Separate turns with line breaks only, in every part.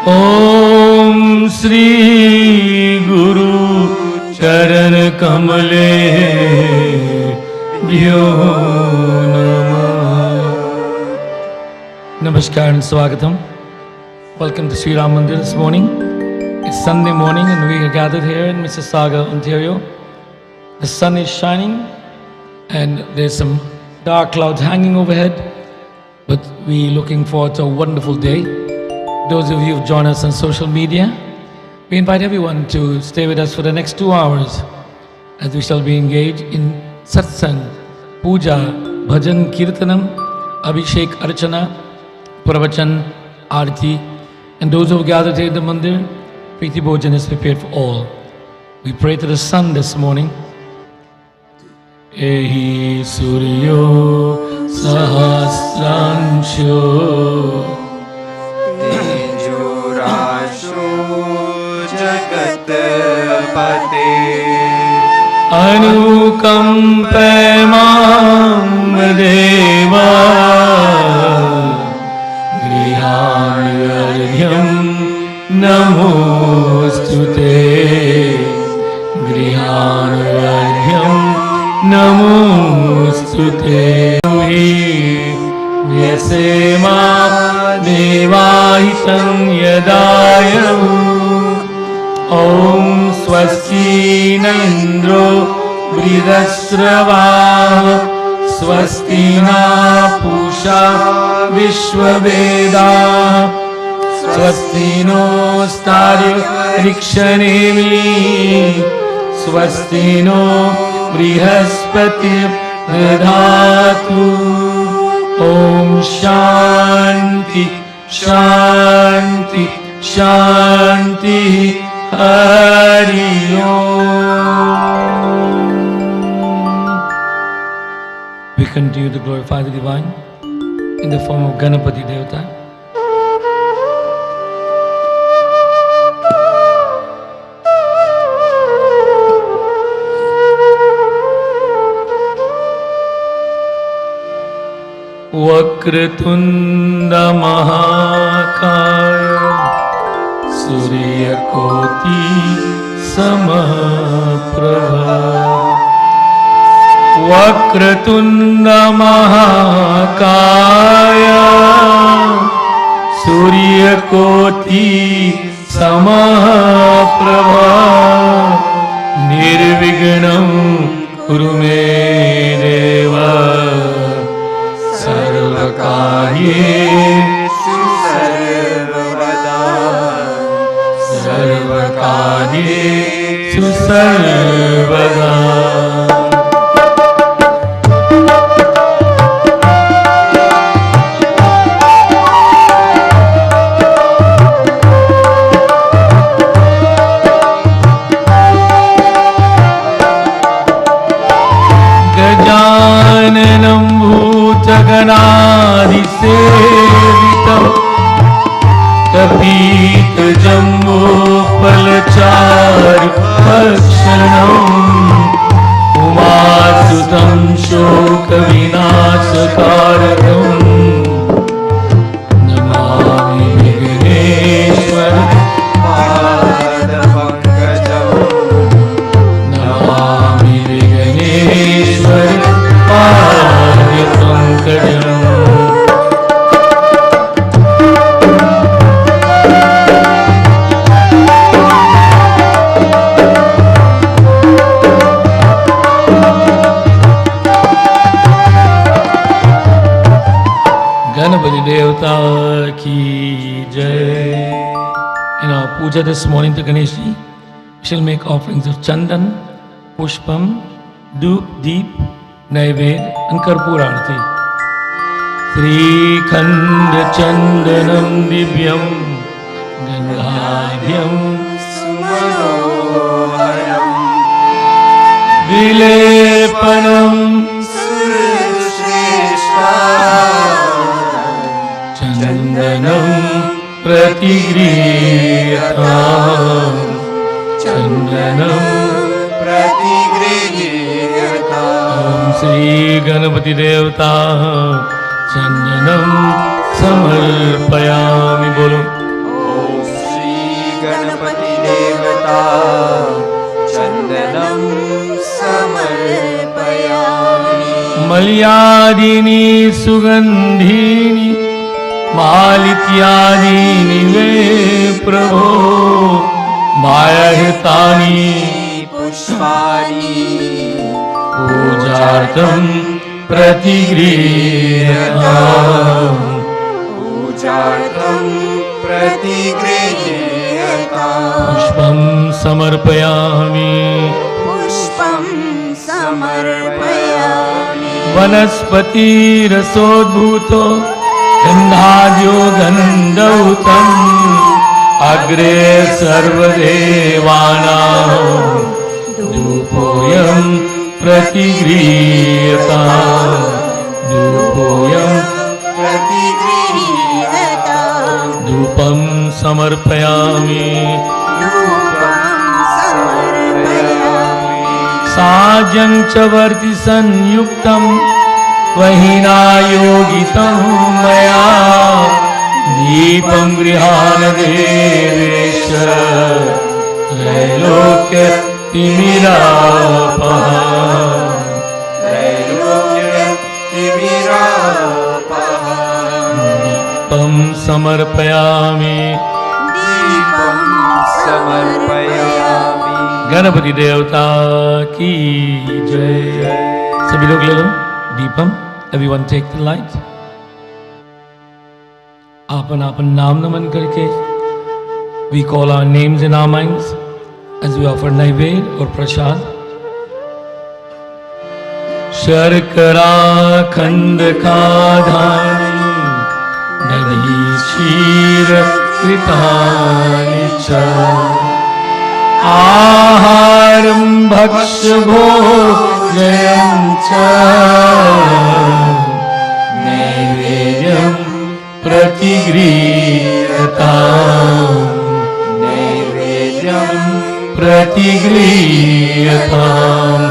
ओम श्री गुरु चरण कमले भ्यो नमः. Namaskar and Swagatam. Welcome to Sri Ram Mandir this morning. It's Sunday morning and we are gathered here in Mississauga, Ontario. The sun is shining and there's some dark clouds hanging overhead, but we're looking forward to a wonderful day. Those of you who've joined us on social media, we invite everyone to stay with us for the next 2 hours as we shall be engaged in Satsang, Puja, Bhajan, Kirtanam, Abhishek, Archana, Pravachan, Arti, and those who have gathered here in the Mandir, Preeti Bhojan is prepared for all. We pray to the sun this morning. Ehi Suryo Sahasransho
Tejurasho Jagatpate
Anukampamam Deva Grihanyaryam Namostute Grihanyaryam Namostute Vyasema Devahitam Yadayahu Om Swasti Nandro Bridasrava Swasti Na Pusha Vishwaveda Swasti No Staryo Rikshanemi Swasti No Brihaspati Dadhatu. Om Shanti Shanti Shanti Hari Om. We continue to glorify the Divine in the form of Ganapati Devata. Vakratunda Mahakaya Suryakoti Samaprabha. Vakratunda Mahakaya Suryakoti Samaprabha. Nirvignam Kuru me Deva
Sarvakaryeshu sarvada
Sarvakaryeshu sarvada. Gajananam Bhutaganaadisevitam Kapita Jambo Palachari Pakshanam Umasutam Shoka Vinasakarakam Namami Vigneshwara
Padapankajam
Namami Vigneshwara Padapankajam. Ganapati Devata ki jai. In our puja this morning to Ganeshji, we shall make offerings of Chandan, Pushpam, Doop, Deep, Naived and Karpura Arati. Sri Khanda Chandanam Divyam Gandharyam
Sumanoharam
Vilepanam
Surushreshta
Chandanam Pratigriyata Chandanam
Pratigriyata
Om Sri Ganapati Devata Chandanam समर्पयामि। बोलो
ॐ श्री गणपति देवता चन्दनं समर्पयामि।
मल्यादीनि सुगन्धीनि मालित्यादीनि वे प्रभो मायाहितानि
पुष्पाणि
पूजार्थं प्रतिगृह्यताम्।
पूजार्थं प्रतिगृह्यताम्।
पुष्पं समर्पयामि।
पुष्पं समर्पयामि।
वनस्पतिरसोद्भूतो गन्धाद्यो गन्धौतम् अग्रे सर्वदेवानां धूपोऽयं प्रतिगृह्यताम्। धूपोऽयं
प्रतिगृह्यताम्।
धूपं समर्पयामि।
धूपं समर्पयामि।
साजं च वर्ति संयुक्तं वहिनायोगितं मया दीपं गृहाण देवेश त्रैलोक्यतिमिरापः। दीपं समर्पयामि।
दीपं समर्पयामि।
गणपति देवता की जय। सभी लोग ले लो दीपम। Everyone take the light. आपन आपन नाम नमन करके we call our names in our minds as we offer naivedya और प्रसाद। शर्करा खंड खाधानि दधि क्षीर कृतानि च आहारं भक्ष्य भोजनं च नैवेद्यं प्रतिगृह्यताम्। नैवेद्यं प्रतिगृह्यताम्।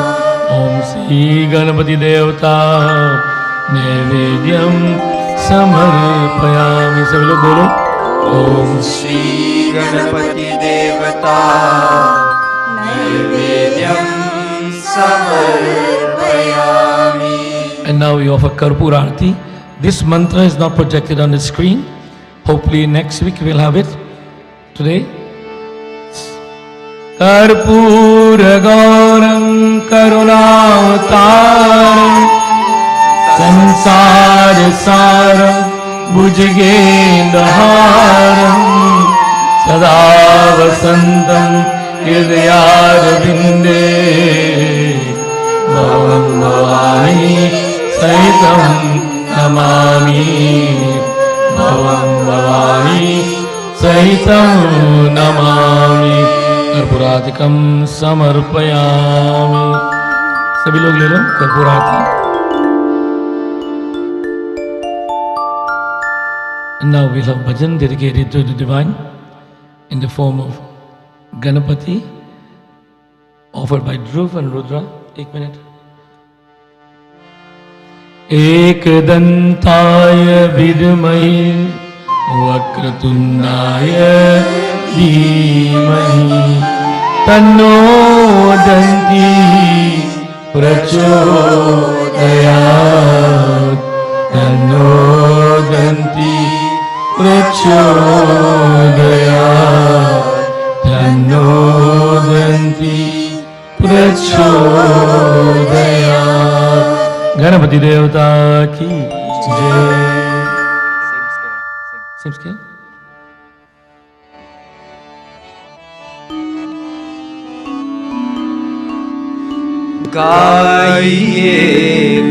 ओम श्री गणपति देवता नैवेद्यं समर्पयामि। सभी लोग बोलो
ओम श्री गणपति देवता नैवेद्यं समर्पयामि।
And now we offer Karpur Arati. This mantra is not projected on the screen. Hopefully next week we'll have it. Today. Karpura Gauram Karunavataram Sansara Saram Bhujagendaharam Sada Vasantam Hridayarvinde Bhavam Bhavani Sahitam Namami Bhavam Bhavani Sahitam Namami कर्पूरातिकं समर्पयामि। सभी लोग ले लो कर्पूराति। Now we'll have bhajan dedicated to the divine in the form of Ganapati offered by Dhruv and Rudra. 1 minute. एकदन्ताय विद्महे वक्रतुण्डाय धीमहि तन्नो दन्ति प्रचोदयात्। तन्नो दन्ति प्रचोदयात्। तन्नो दन्ति प्रचोदयात्। गणपति देवता की जय। Same scale.
गाइए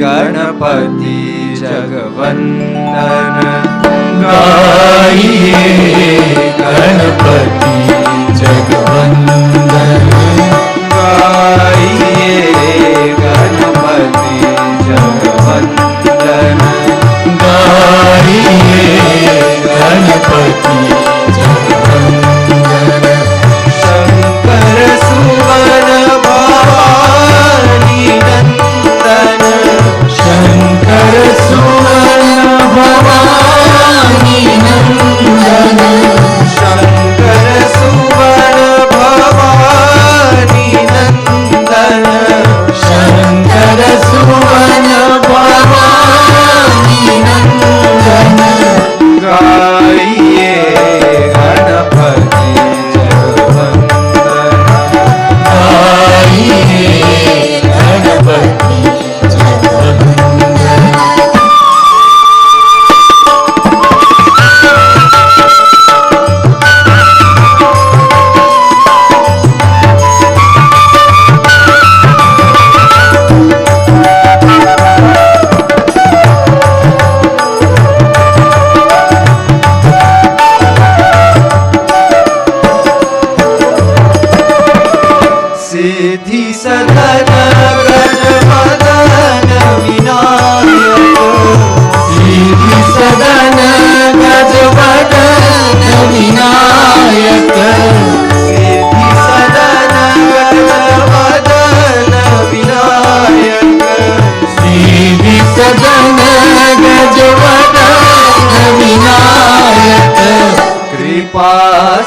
गणपति जगवंदन।
गाइए गणपति जगवंदन।
गाइए गणपति जगवंदन।
गाइए गणपति जगवंदन।
शंकर सुवन भवानी नंदन।
शंकर सुवन भवानी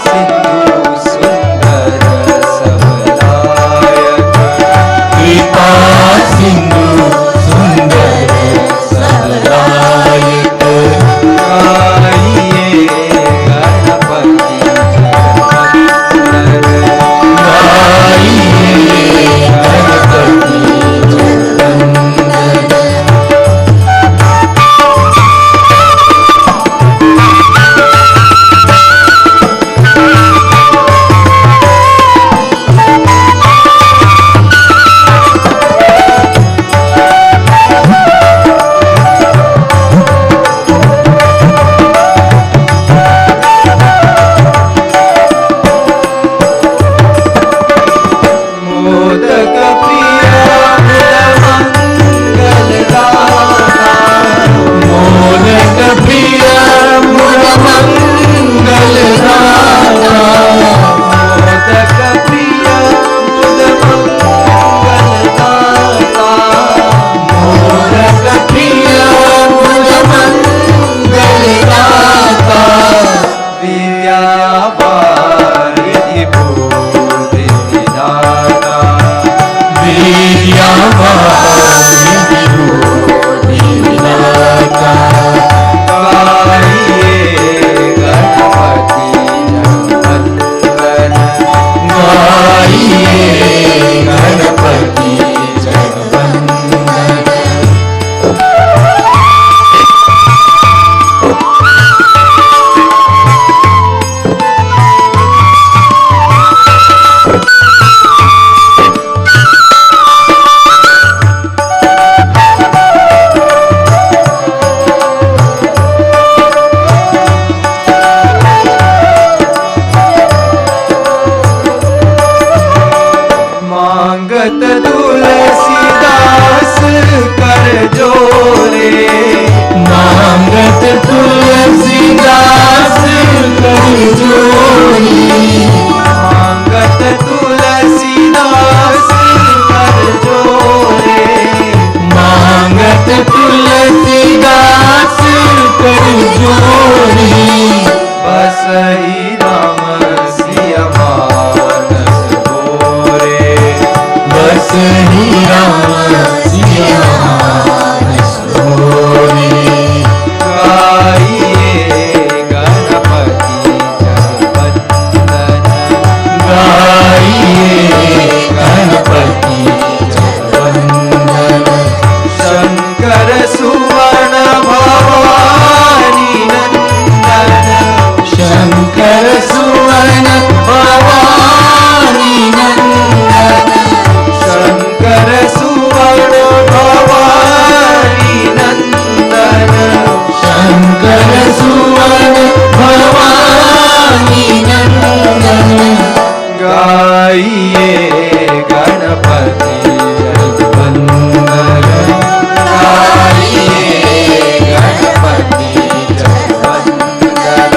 सिंधु सुंदर सबलायक
कृपा सिंधु सुंदर सबलायक
गाइए गणपति जगवंदन
गाइए गणपति जगवंदन।
मोदक प्रिय मंगलदाता
मोदक प्रिय मुद मंगलदाता
मोदक प्रिय मुद मंगलदाता
मोदक प्रिय मुद मंगलदाता
विद्यावारिधि बुद्धि विधाता
विद्यावारिधि बुद्धि विधाता
गाइए गणपति जगवंदन
गाइए गणपति जगवंदन।
मांगत तुलसीदास कर जोरे
मांगत तुलसीदास कर जोड़ी
मांगत तुलसीदास कर जोरे
मांगत तुलसीदास कर जोड़ी
बस ही राम सिय मानस गोरे
बस ही राम सिया मानस गोरी
गाइए गणपति जगवंदन
गाइए गणपति जगवंदन।
शंकर सुवन भवानी नंदन
शंकर सुवन भवानी नंदन
शंकर सुवन भवानी नंदन
शंकर सुवन भवानी नंदन
गाइए गणपति जगवंदन गाइए गणपति जगवंदन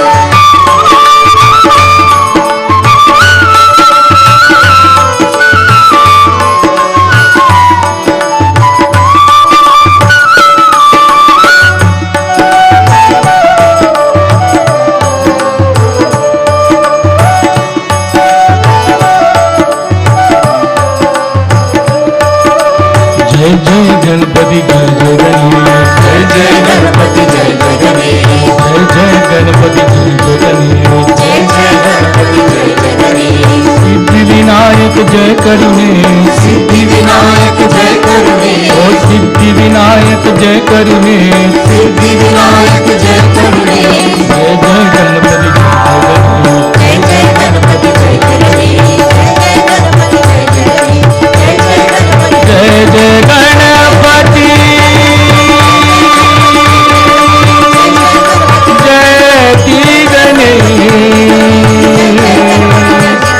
जय जय गणपति जय जय गणेश जय जय गणपति जय जय गणेश जय जय गणपति जय जय गणेश जय जय गणपति जय जय गणेश सिद्धि विनायक जय करुणे सिद्धि विनायक जय करुणे ओ सिद्धि विनायक जय करुणे सिद्धि विनायक जय करुणे जय जय गणपति जय जय गणेश जय जय गणपति जय जय गणेश जय जय गणपति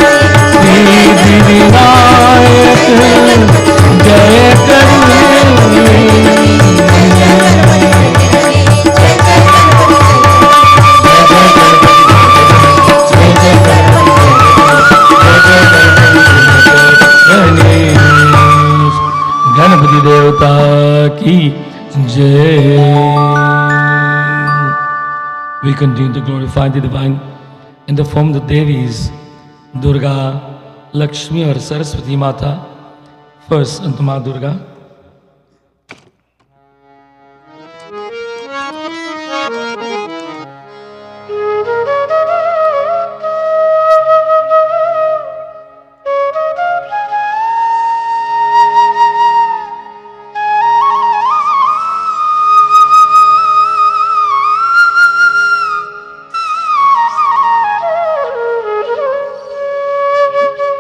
जय सिद्धि विनायक जय करुणे गणपति देवता की जय. We continue to glorify the divine in the form of the Devis, Durga, Lakshmi or Saraswati Mata. First, unto Ma Durga.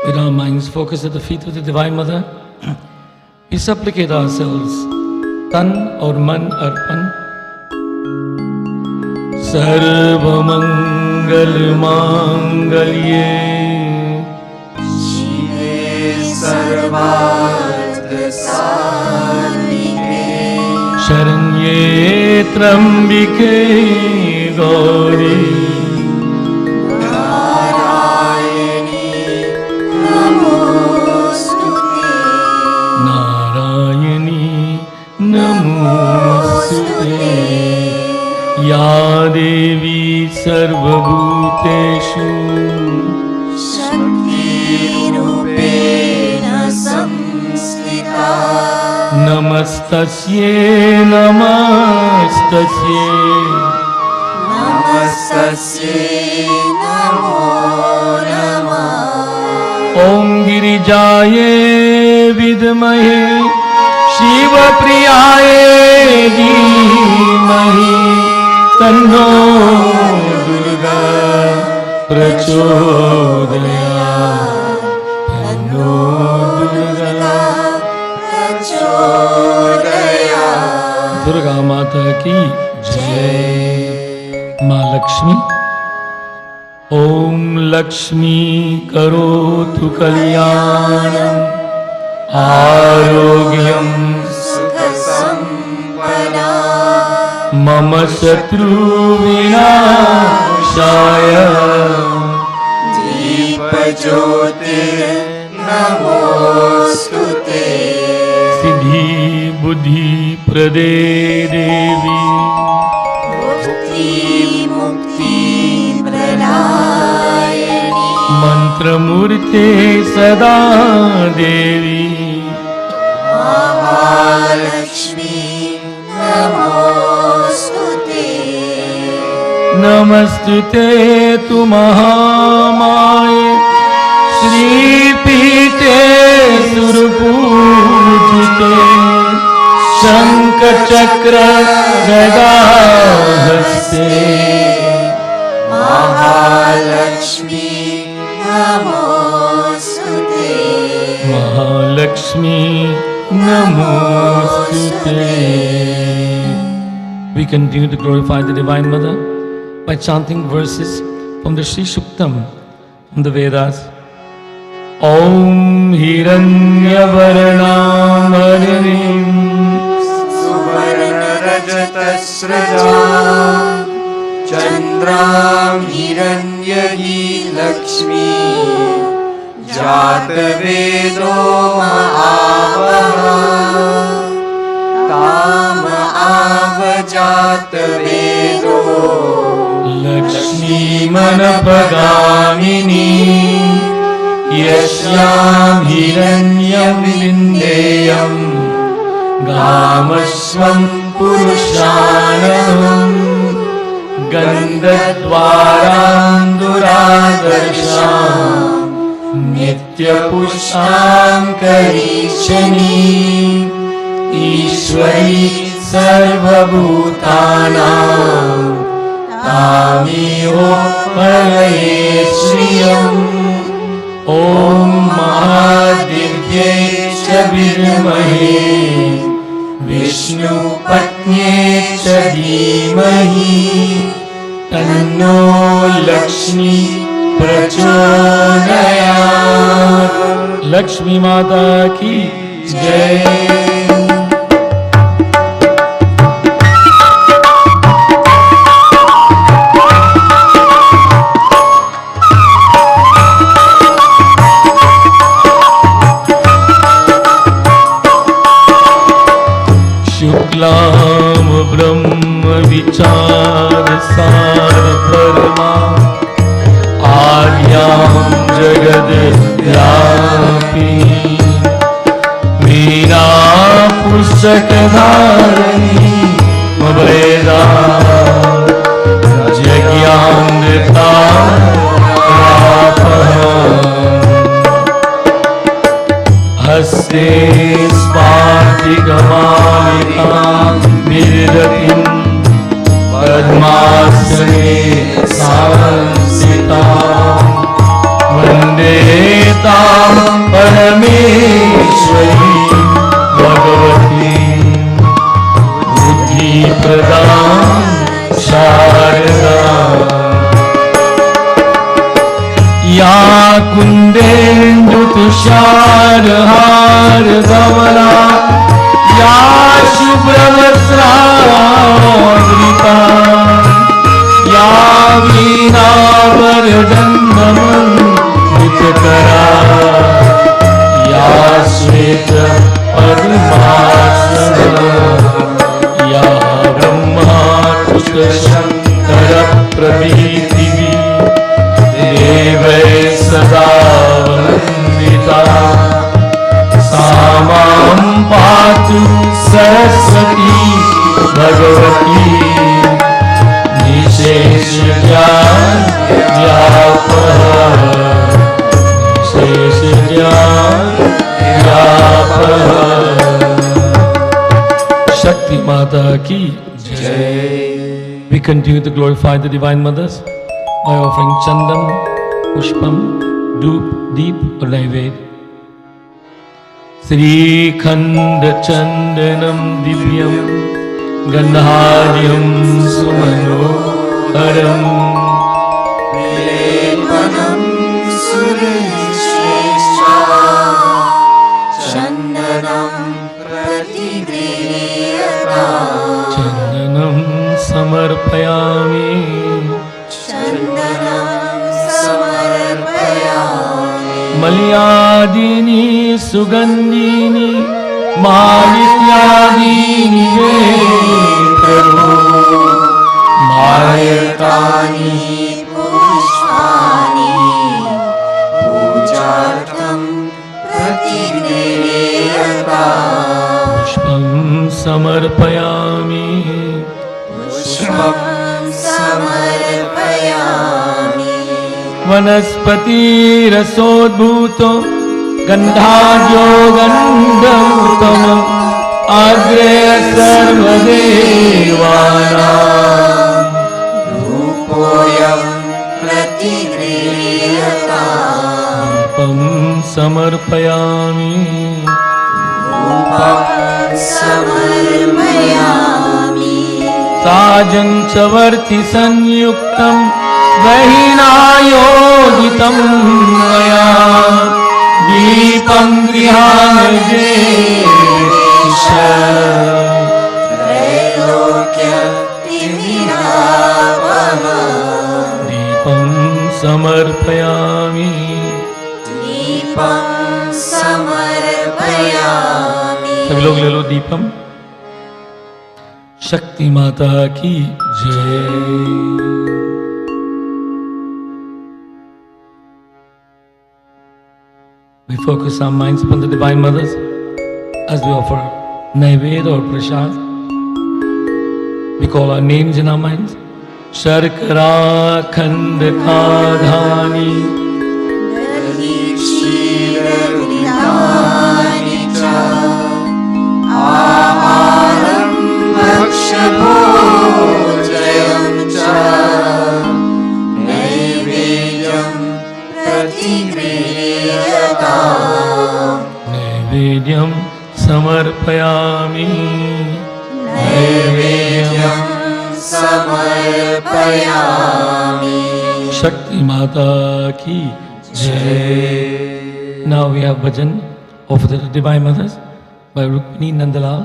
With our minds focused at the feet of the Divine Mother, we supplicate ourselves, tan or man arpan. Sarva mangal mangalye
शिवे सर्वार्थ साधिके
शरण्ये त्र्यंबिके गौरी
नारायणी नमोस्तुते
नारायणी नमोस्तुते या देवी सर्वभूतेषु
शक्तिरूपेण संस्थिता
नमस्तस्यै नमस्तस्यै
नमस्तस्यै नमो नमः
ॐ गिरिजायै विद्महे शिवप्रियाय धीमहि तन्नो दुर्गा प्रचोदयात् तन्नो दुर्गा
प्रचोदयात्
दुर्गा माता की जय। माँ लक्ष्मी, ॐ लक्ष्मी करोतु कल्याणम् आरोग्यं
सुखसम्पदा
मम शत्रुविनाशाय
दीपज्योतिर्नमोऽस्तुते
सिद्धि बुद्धि प्रदे देवी
मुक्ति प्रदायिनी
मंत्रमूर्ते सदा देवी
महालक्ष्मी नमोऽस्तुते
नमस्तुते तु महामाये श्रीपीठे सुरपूजिते शङ्खचक्र गदाहस्ते
महालक्ष्मी नमोऽस्तुते
महालक्ष्मी नमोस्तुते। We continue to glorify the Divine Mother by chanting verses from the Sri Shuktam from the Vedas. Om Hiranyavarnamarinim
सुवर्णरजतस्रजा चन्द्रां हिरण्यगी Lakshmi जातवेदो महावः ताम आवजातवेदो
लक्ष्मीमनपगामिनी यस्यां हिरण्यं विन्देयं गामस्वं पुरुषानहं गन्धद्वारां दुरादर्शां नित्यपुष्टां करीशनी ईश्वरी सर्वभूतानां तामेव परये श्रियम् ॐ महादिव्ये च विद्महे विष्णुपत्न्ये च धीमहि तन्नो लक्ष्मी प्रचोदयात्। लक्ष्मी माता की जय। शुक्लां ब्रह्म विचार सार परमा शकधारणी मभेदा यज्ञामृता हस्ते स्फाटिकमालिकां विदधतीं पद्मासने संस्थितां वन्दे तां परमेश्वरी भगवती बुद्धिप्रदां शारदां या कुन्देन्दुतुषारहारधवला या शुभ्रवस्त्रावृता या वीणावरदण्डमण्डितकरा या श्वेतपद्मासना या ब्रह्माच्युतशङ्करप्रभृतिः देवै सदा वन्दिता सा मां पातु Saraswati Bhagwati Shakti Mata ki Jai. We continue to glorify the Divine Mothers by offering Chandam, Pushpam, Doop, Deep or Naivedya. Sri Khanda Chandanam Divyam Gandharyam Sumanoharam
Vilepanam Sureshresha Chandanam Pratighriyata
Chandanam Samarpayami
Chandanam Samarpayami
Malyadini Sugandhini Malityadini Ve Prabhu
Mayatani Pushpani Pujartam Pratighriyata
Pushpam Samarpayami
Pushpam Samarpayami
Vanaspati Rasodbhuto Gandhajo Gandhamutam Agre Sarvadevanam
Rupoyam Pratighriyata
Pam Samarpayami
Rupam Samarpayami
Sajan Chavarti Sanyuktam Vahinayogitam Maya Deepam Grihanajesha
Trailokya Timirapamam
Deepam Samarpayami
Deepam Samarpayami
सभी लोग ले लो दीपम शक्ति माता की जय We focus our minds upon the Divine Mothers as we offer Naivedya or Prasad. We call our names in our minds. Sharkara Khand Kadhani
Dahi Kshiravritani cha Aharam Bhakshabhojayam cha Naivedyam Pratighriyata
Naivedyam Samarpayami
Naivedyam Samarpayami
Shakti Mata ki Jai. Now we have bhajan offered to the Divine Mothers by Rukmini Nandalal.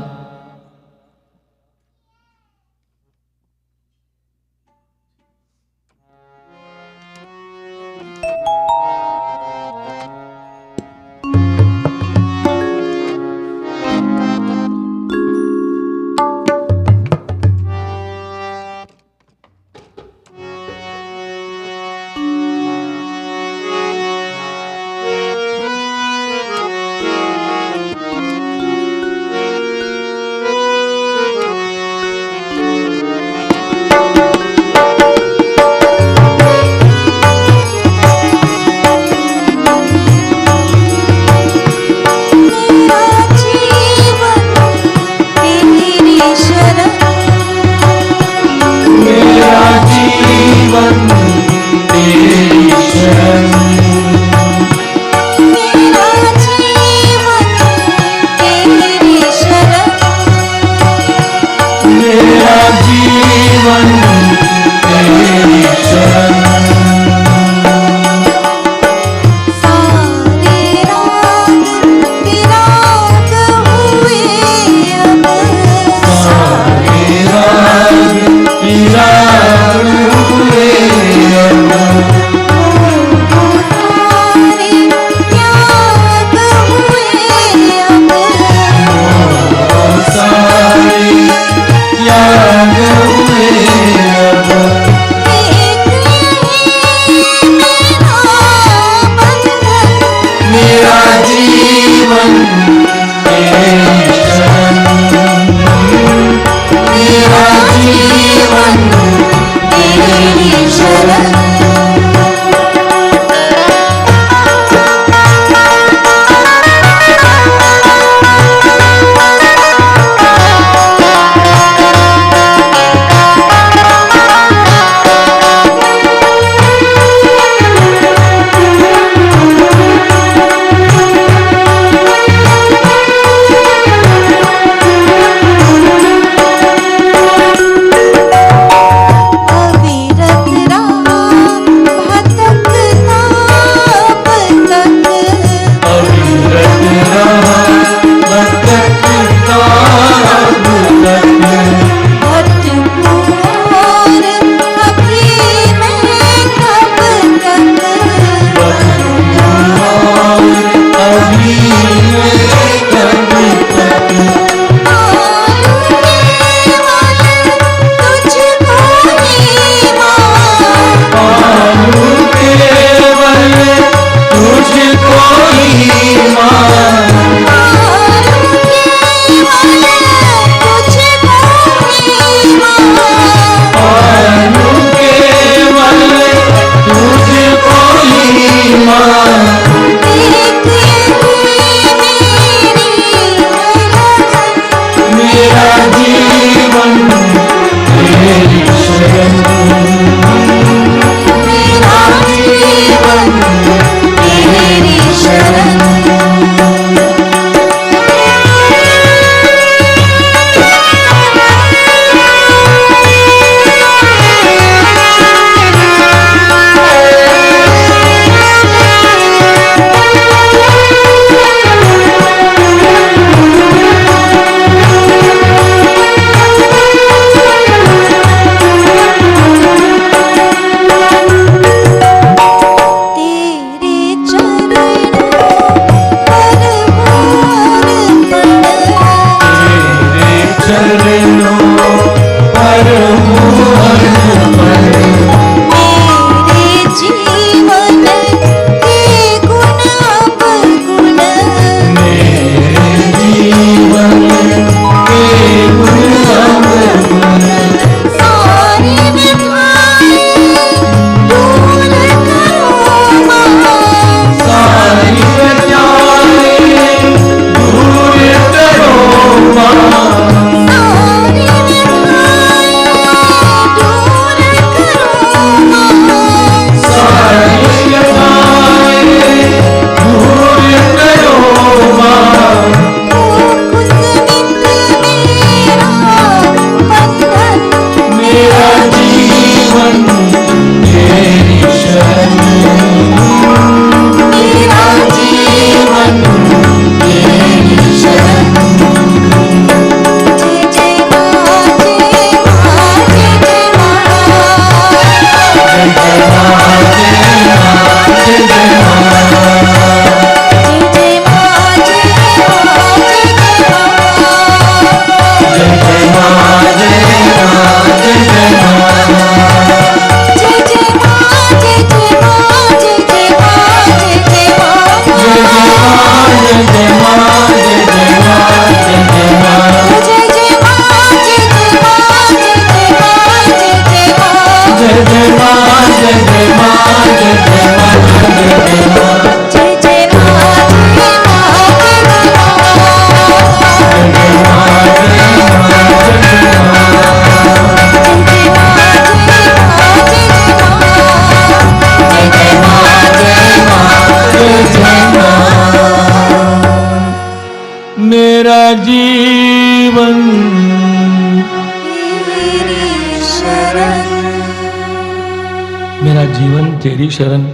Sharanam Teri Sharan.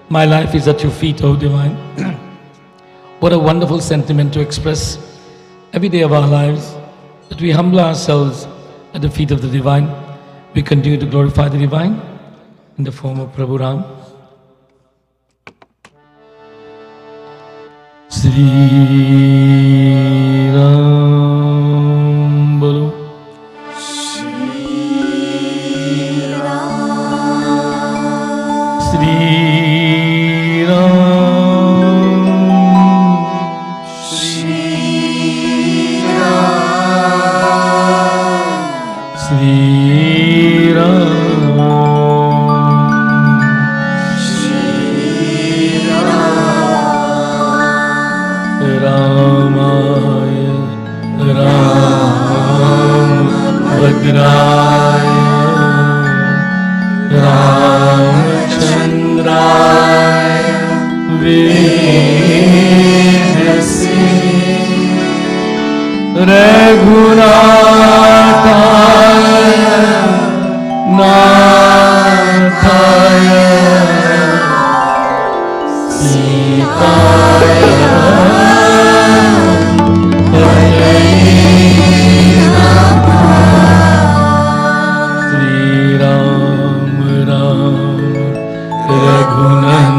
My life is at your feet, O Divine. What a wonderful sentiment to express every day of our lives, that we humble ourselves at the feet of the Divine. We continue to glorify the Divine in the form of Prabhu Ram. Sri Ram Bolo. Sri Ram.
Shri Ram.
Sri Ram.
Shri Ram.
Ramaya Ramabhadraya Ramachandraya Vedasi Raghunataya Nathaya Sitaya Sri Ram Ram Raghunandan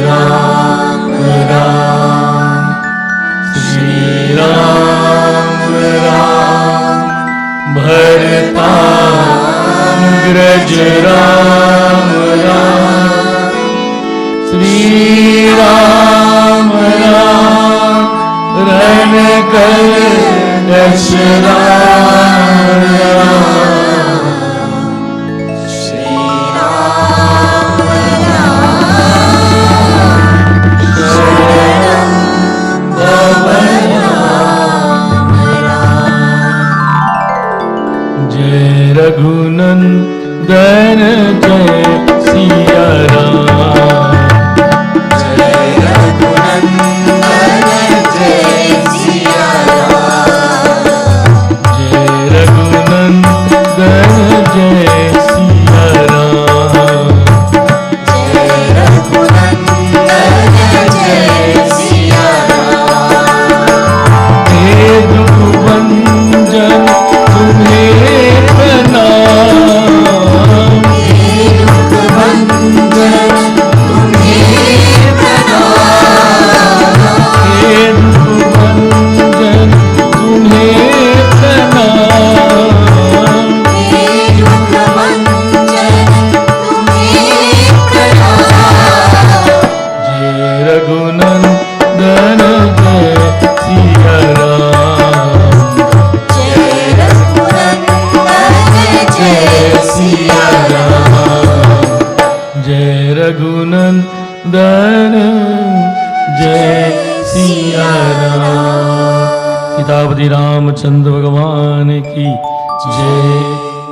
Ram Ram Sri Ram Ram Bharatagraj Ram Ram Sri Ram Ram Ranakash Ram Ram
Shri Ram Sharanam
Jai Raghunandan Jai Siya Ram
Jai Raghunandan Jai Siya Ram.
Jai Raghunandan Jai Siya Ram
Jai Raghunandan Jai Siya Ram.
हे दुख भंजन तुम्हें प्रणाम
हे दुख भंजन तुम्हें प्रणाम.
हे दुख भंजन तुम्हें प्रणाम
हे दुख भंजन तुम्हें प्रणाम.
जय रघुनंदन जय सिया राम
जय रघुनंदन जय सिया राम.
जय रघुनंदन जय सिया राम सीतापति रामचंद्र भगवान की जय.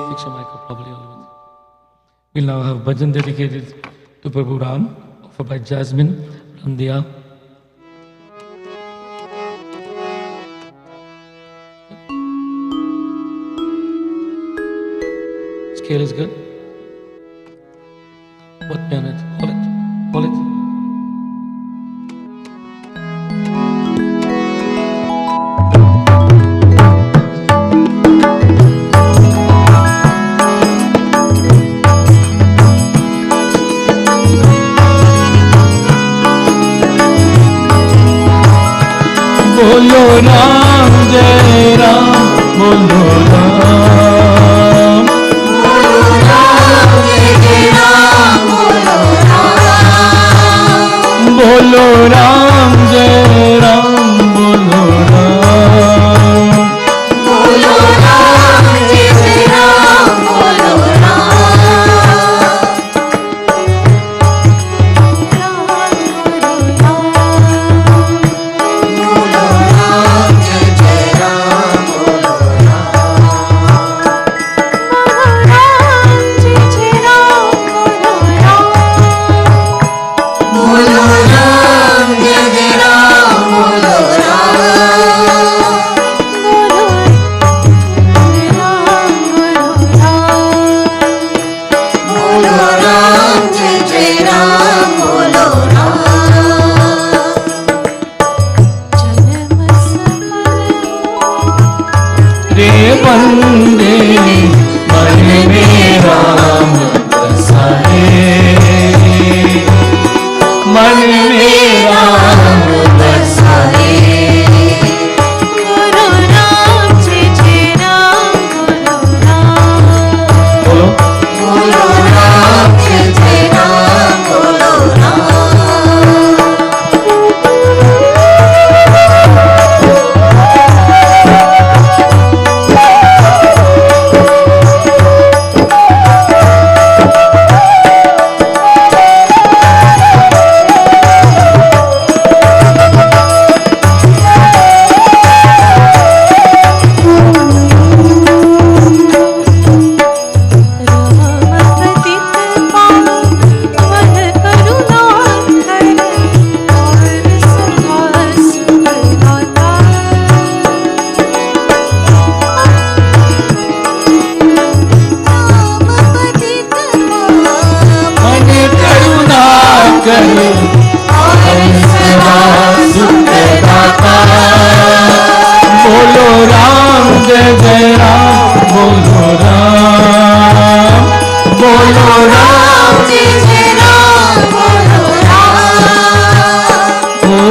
Fix your mic up properly, all of it. We'll now have bhajan dedicated to Prabhu Ram, offered by Jasmine Randia. Scale is good. What minute? Hold it. Hold it. बोलो राम जय राम बोलो राम
बोलो राम जय राम बोलो राम.
बोलो राम जय राम बोलो राम
बोलो राम जय राम बोलो राम. और सदा सुखदाता।
बोलो राम जय जय राम, बोलो राम, बोलो राम
जय जय राम, बोलो राम।
ओ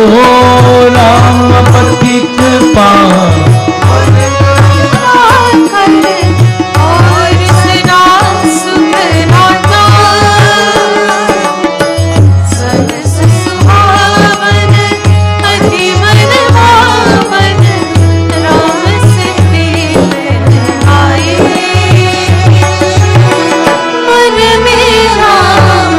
राम पतित पावन
और सदा सुखदाता। सहस सुहावन अति मन भावन, राम से प्रेम आए। मन में राम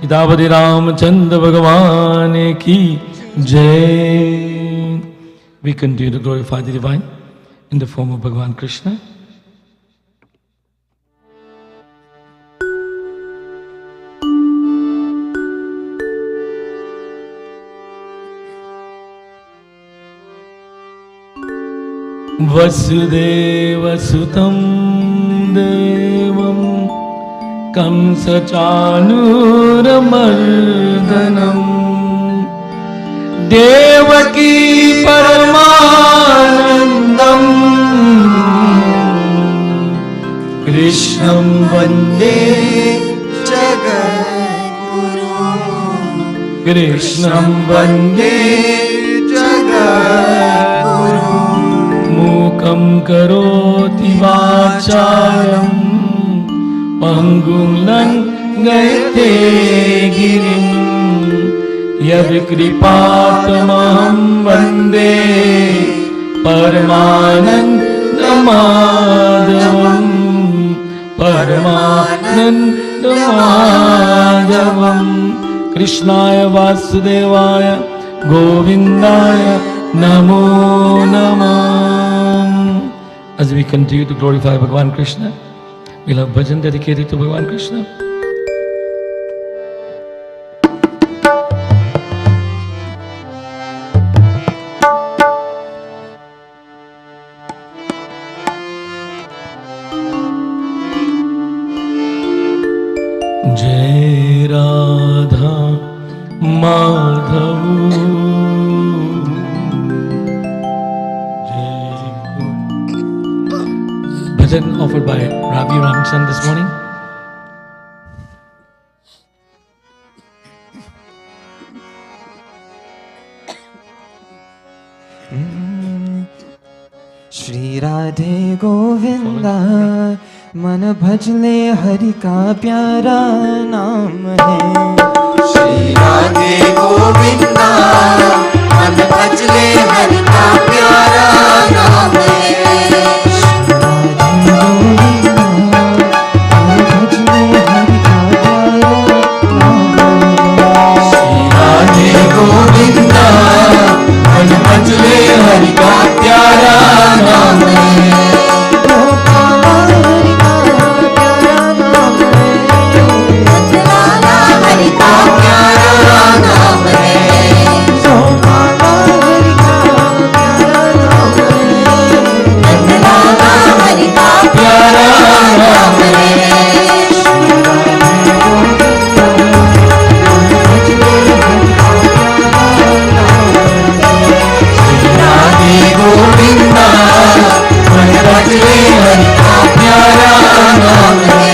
पितापति रामचंद्र भगवान की जय. We continue to glorify the divine in the form of Bhagavan Krishna. वसुदेवसुतं देवं कंसचाणूरमर्दनं देवकी परमानन्दं कृष्णं वन्दे
जगद्गुरुं
कृष्णं वन्दे
जगद्गुरुं
मूकं करोति वाचालं पङ्गुं लङ्घयते गिरिं यत्कृपातमहं वन्दे परमानन्दमाधवं परमानन्दमाधवं कृष्णाय वासुदेवाय गोविन्दाय नमो नमः. As we continue to glorify Bhagavan Krishna, we'll have bhajan dedicated to Bhagavan Krishna. Jai Radha Madhav Bhajan offered by Ravi Ramchan this morning.
Shri Radhe Govinda मन भजले हरि का प्यारा नाम है.
श्री राधे गोविंदा मन भजले हरि का प्यारा नाम है. गोविंदा मन भजले हरि का प्यारा नाम है. हरि का प्यारा नाम है. हरि का प्यारा नाम है. गोविंदा मन भजले हरि का प्यारा नाम है.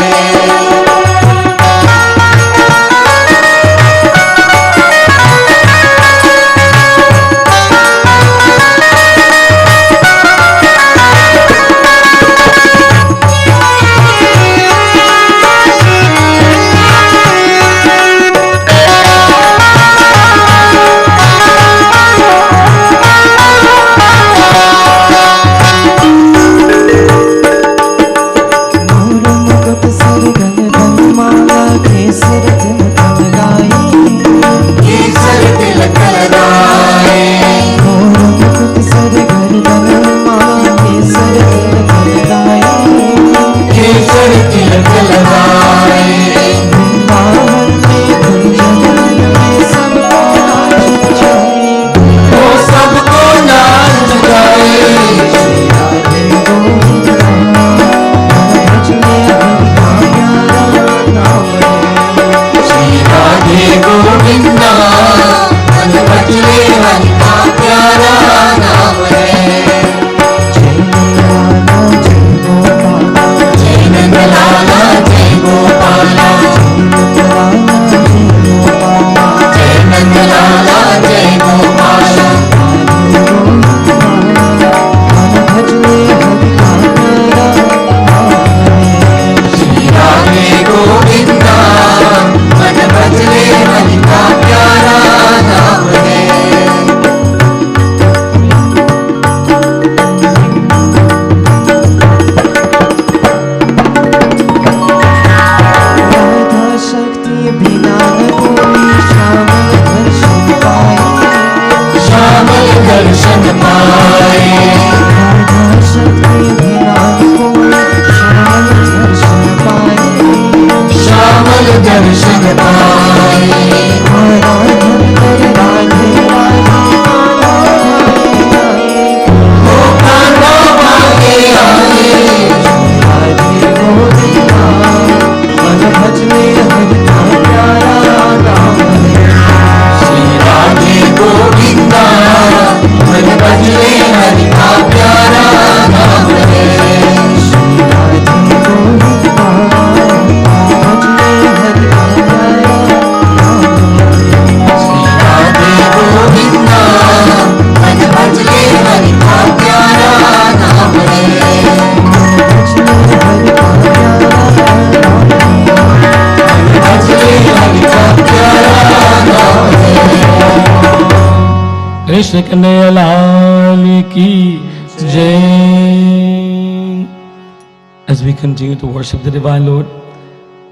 कृष्ण कन्हैया लाल की जय. As we continue to worship the Divine Lord,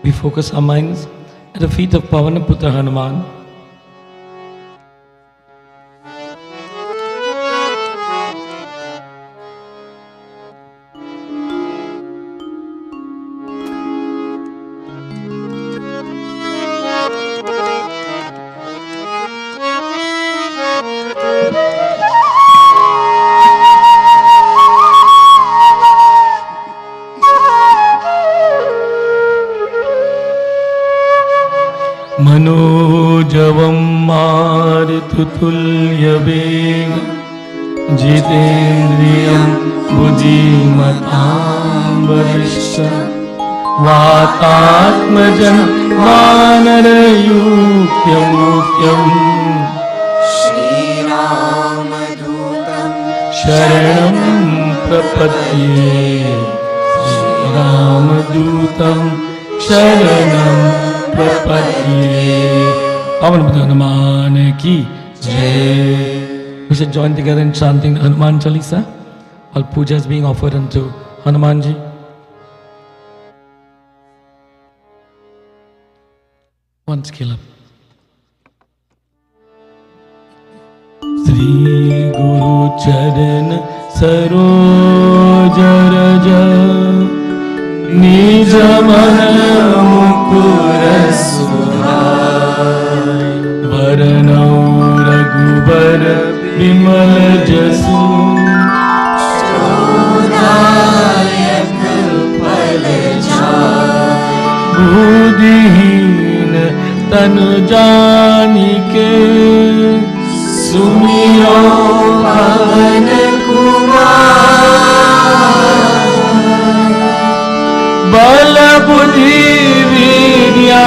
we focus our minds at the feet of Pavanaputra Hanuman. मनोजवं मारुततुल्यवेग जितेन्द्रियं बुद्धिमतां वरिष्ठं वातात्मजं वानरयूथ्यमुख्यम्
श्रीरामदूतं
शरणं प्रपद्ये श्रीरामदूतं शरणं प्रपद्ये. Pavanaputra Hanuman ki jai. We should join together in chanting the Hanuman Chalisa while puja is being offered unto Hanumanji. One scale up. Sri Guru Charan Saroj Raja Nij Mana Mukur Sudhai Varanau Raghubar Vimal Jasu
Chodayak Palajai
Buddhihin Tanu Janike
सुमिरो पवन कुमार
बल बुद्धि विद्या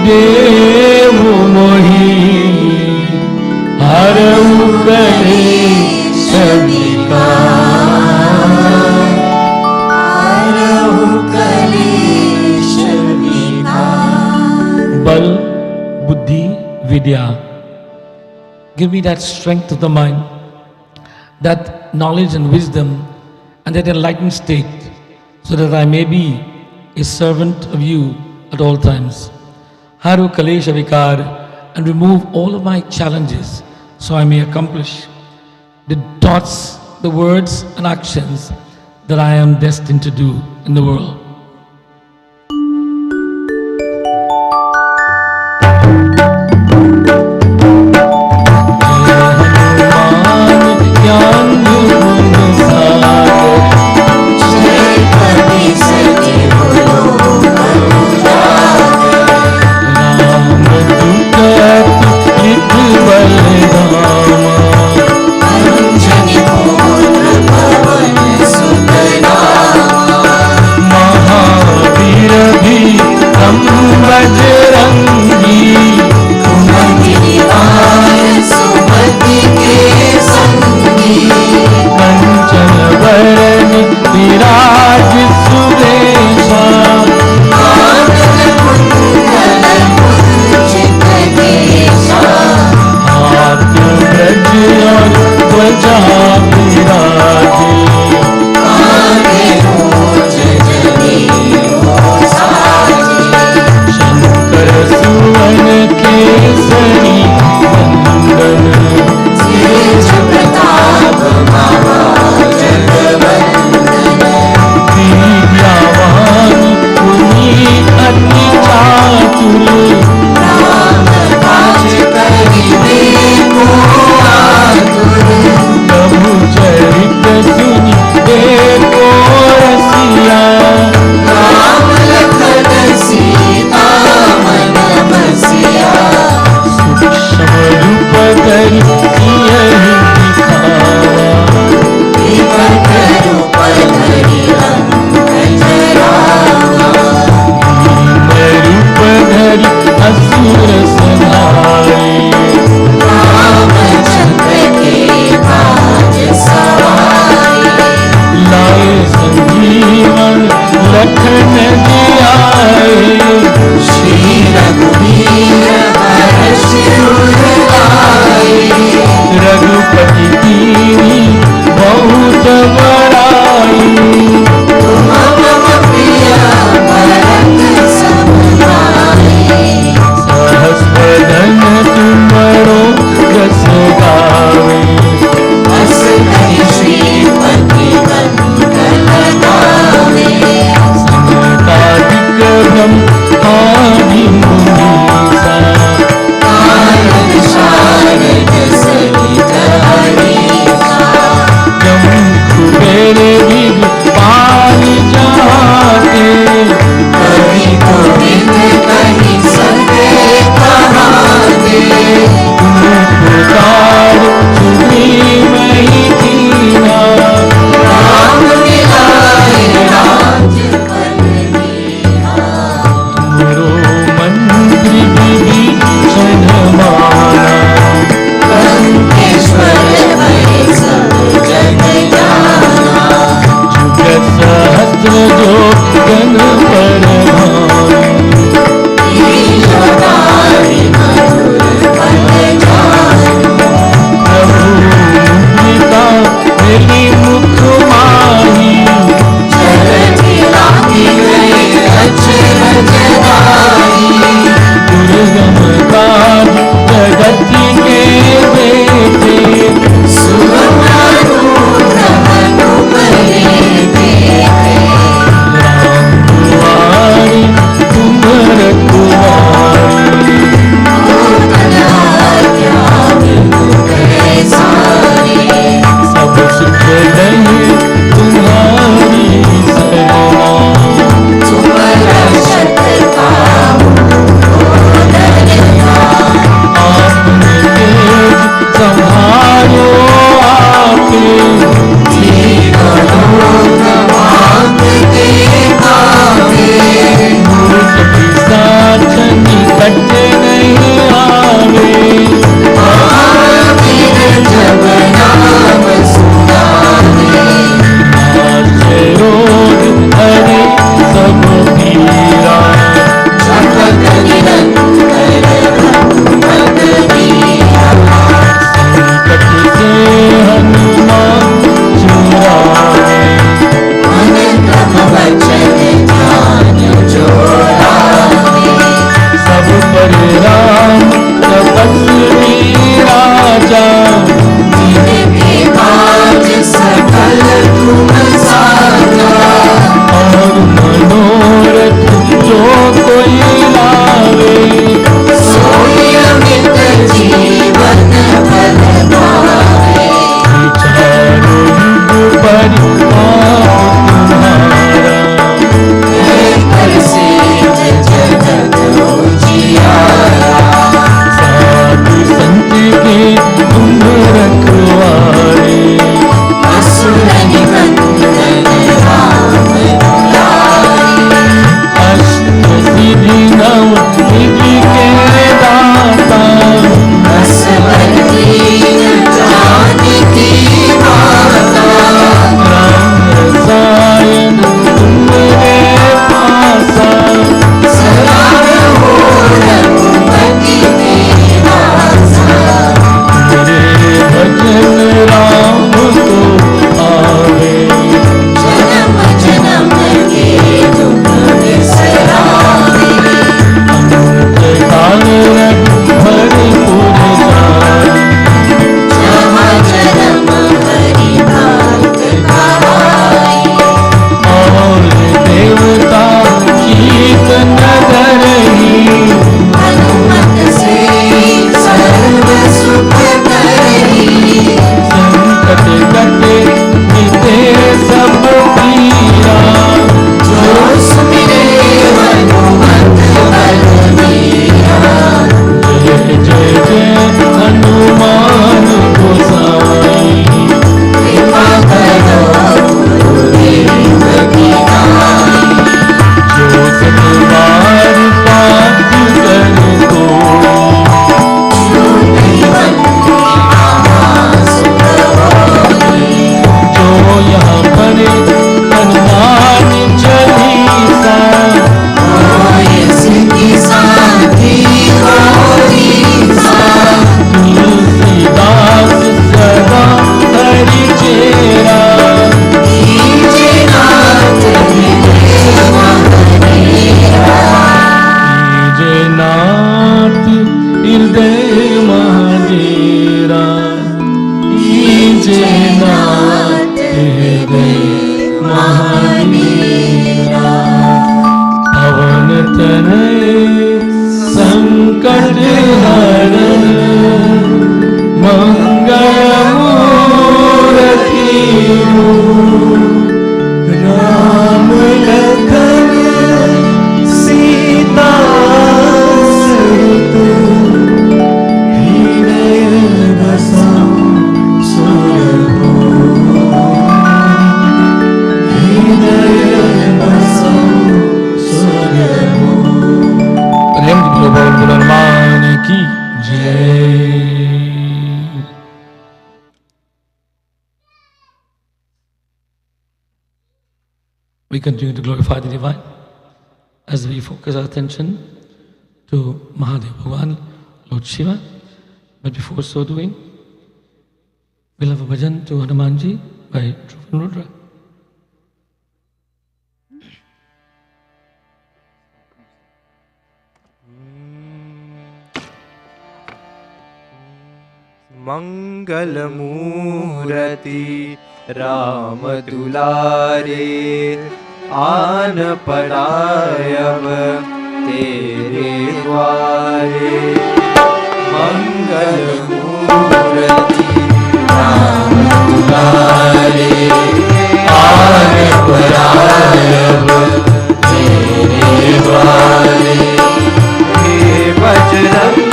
देव मोहि हरऊ कलेश विकार
हरऊ कलेश विकार.
बल बुद्धि विद्या. Give me that strength of the mind, that knowledge and wisdom, and that enlightened state, so that I may be a servant of you at all times. Haru Kalesha Vikar, and remove all of my challenges, so I may accomplish the thoughts, the words, and actions that I am destined to do in the world. गगन पर
लीलाधारी मधुर पद जानो
प्रभु मुद्रिका मेरी मुख माही
चरति लागी गए अचरज दाई
दुर्गम काज जगत के बेटे
सुवर्ण अनुपले देखे
राम दुआरे तुम रखवारे सब सुख लहे तुम्हारी शरणा आपने तेज संभालो आपे भूत पिशाच निकट नहीं आवे नाश रोग हरे सब पीरा संकट से हनुमान छुड़ावे सब पर राम तपस्वी राजा
सकल तुम साजा
और मनोरथ जो कोई लावे
सोई अमित जीवन फल पावे
विचारो युग परिताप तुम्हारा
कर से जगत उजियारा
साधु संत के तुम रखवारे
असुर निबंधन राम दुलारी
अष्ट सिद्धि नव निधि के दाता
असवर दीन जानकी माता
राम रसायन तुम्हारे पासा
सदा रहो रघुपति के वासा
मेरे भजन राम को आवे
जन्म जन्म के दुख बिसरावे
अंत काल भरपूर जाए
जहाँ जन्म हरि भक्त कहाई
और देवता कीर्तन धरही
हनुमत से सर्व सुख करही
संकट कटे मिटे सब पीरा
जो सुमिरे हनुमत बलबीरा
जय जय जय हनुमान गोसाई
कृपा करो गुरुदेव की नाई
जो सतबार पाठ कर को
छूटे बंदी नामा सुख होई
जो यहाँ पढ़े हनुमान चालीसा
होय सिद्धि साधी होई सा
तुलसीदास सदा हरि चेरा
कीजे नाथ हृदय महनेरा
जय नाथ हृदय महादेरा जय नाथ हृदय महादेरा पवन तनय संकट हरण मंगल मूर्ति राम लखन सीता सहित हृदय बसाओ प्रेम हनुमान की जय। we continue to glorify the Divine as we focus our attention to Mahadev Bhagwan, Lord Shiva. But before so doing, we'll have a bhajan to Hanumanji by Dhruv and Rudra.
मंगल मूर्ति राम दुलारे आन परायव तेरे द्वारे। मंगल मूर्ति
राम दुलारे आन परायव तेरे द्वारे।
हे बजरंग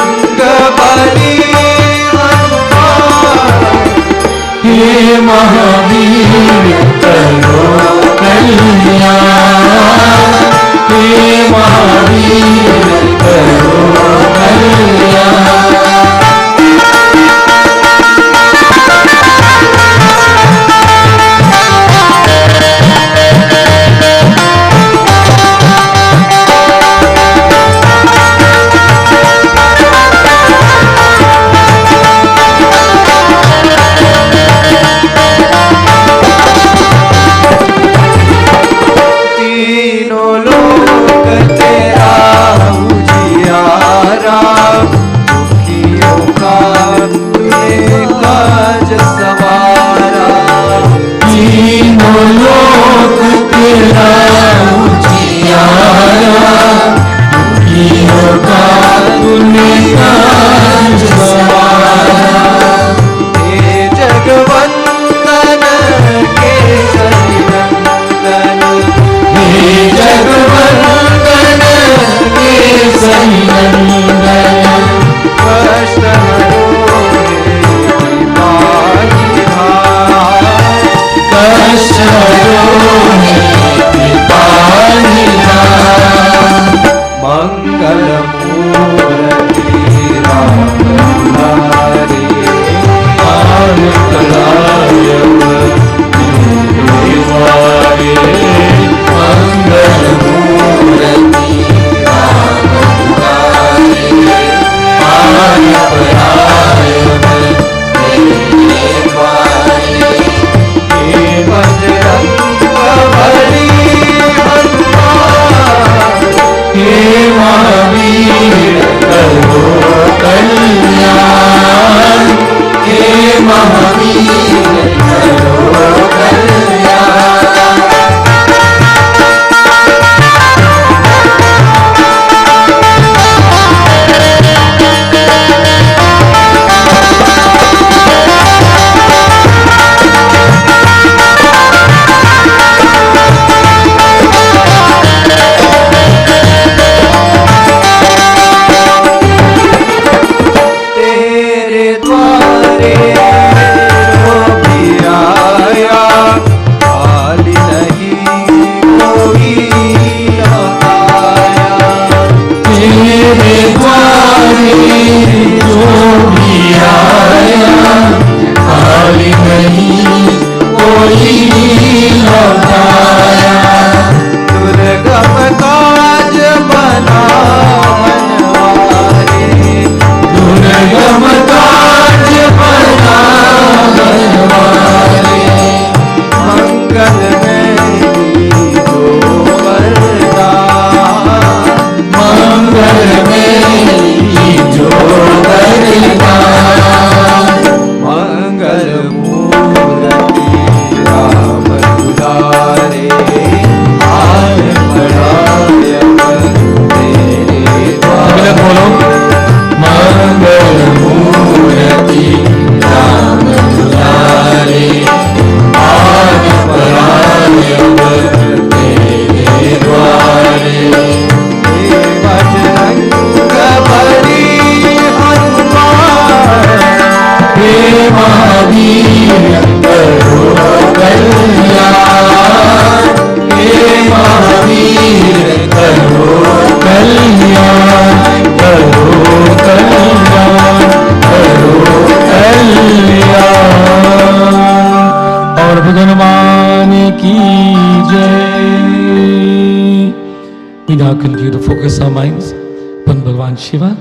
बली
हे महावीर करो कल्याण। हे महावीर करो कल्याण।
और भगवान की जय। We now continue to focus our minds upon Bhagavan Shiva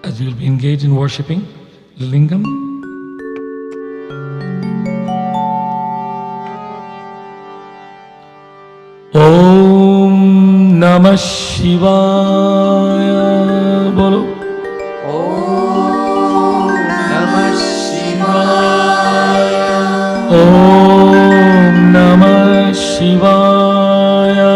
as we will be engaged in worshipping the lingam. Om Namah Shivaya. Bolo.
Om Namah Shivaya.
Om Namah Shivaya.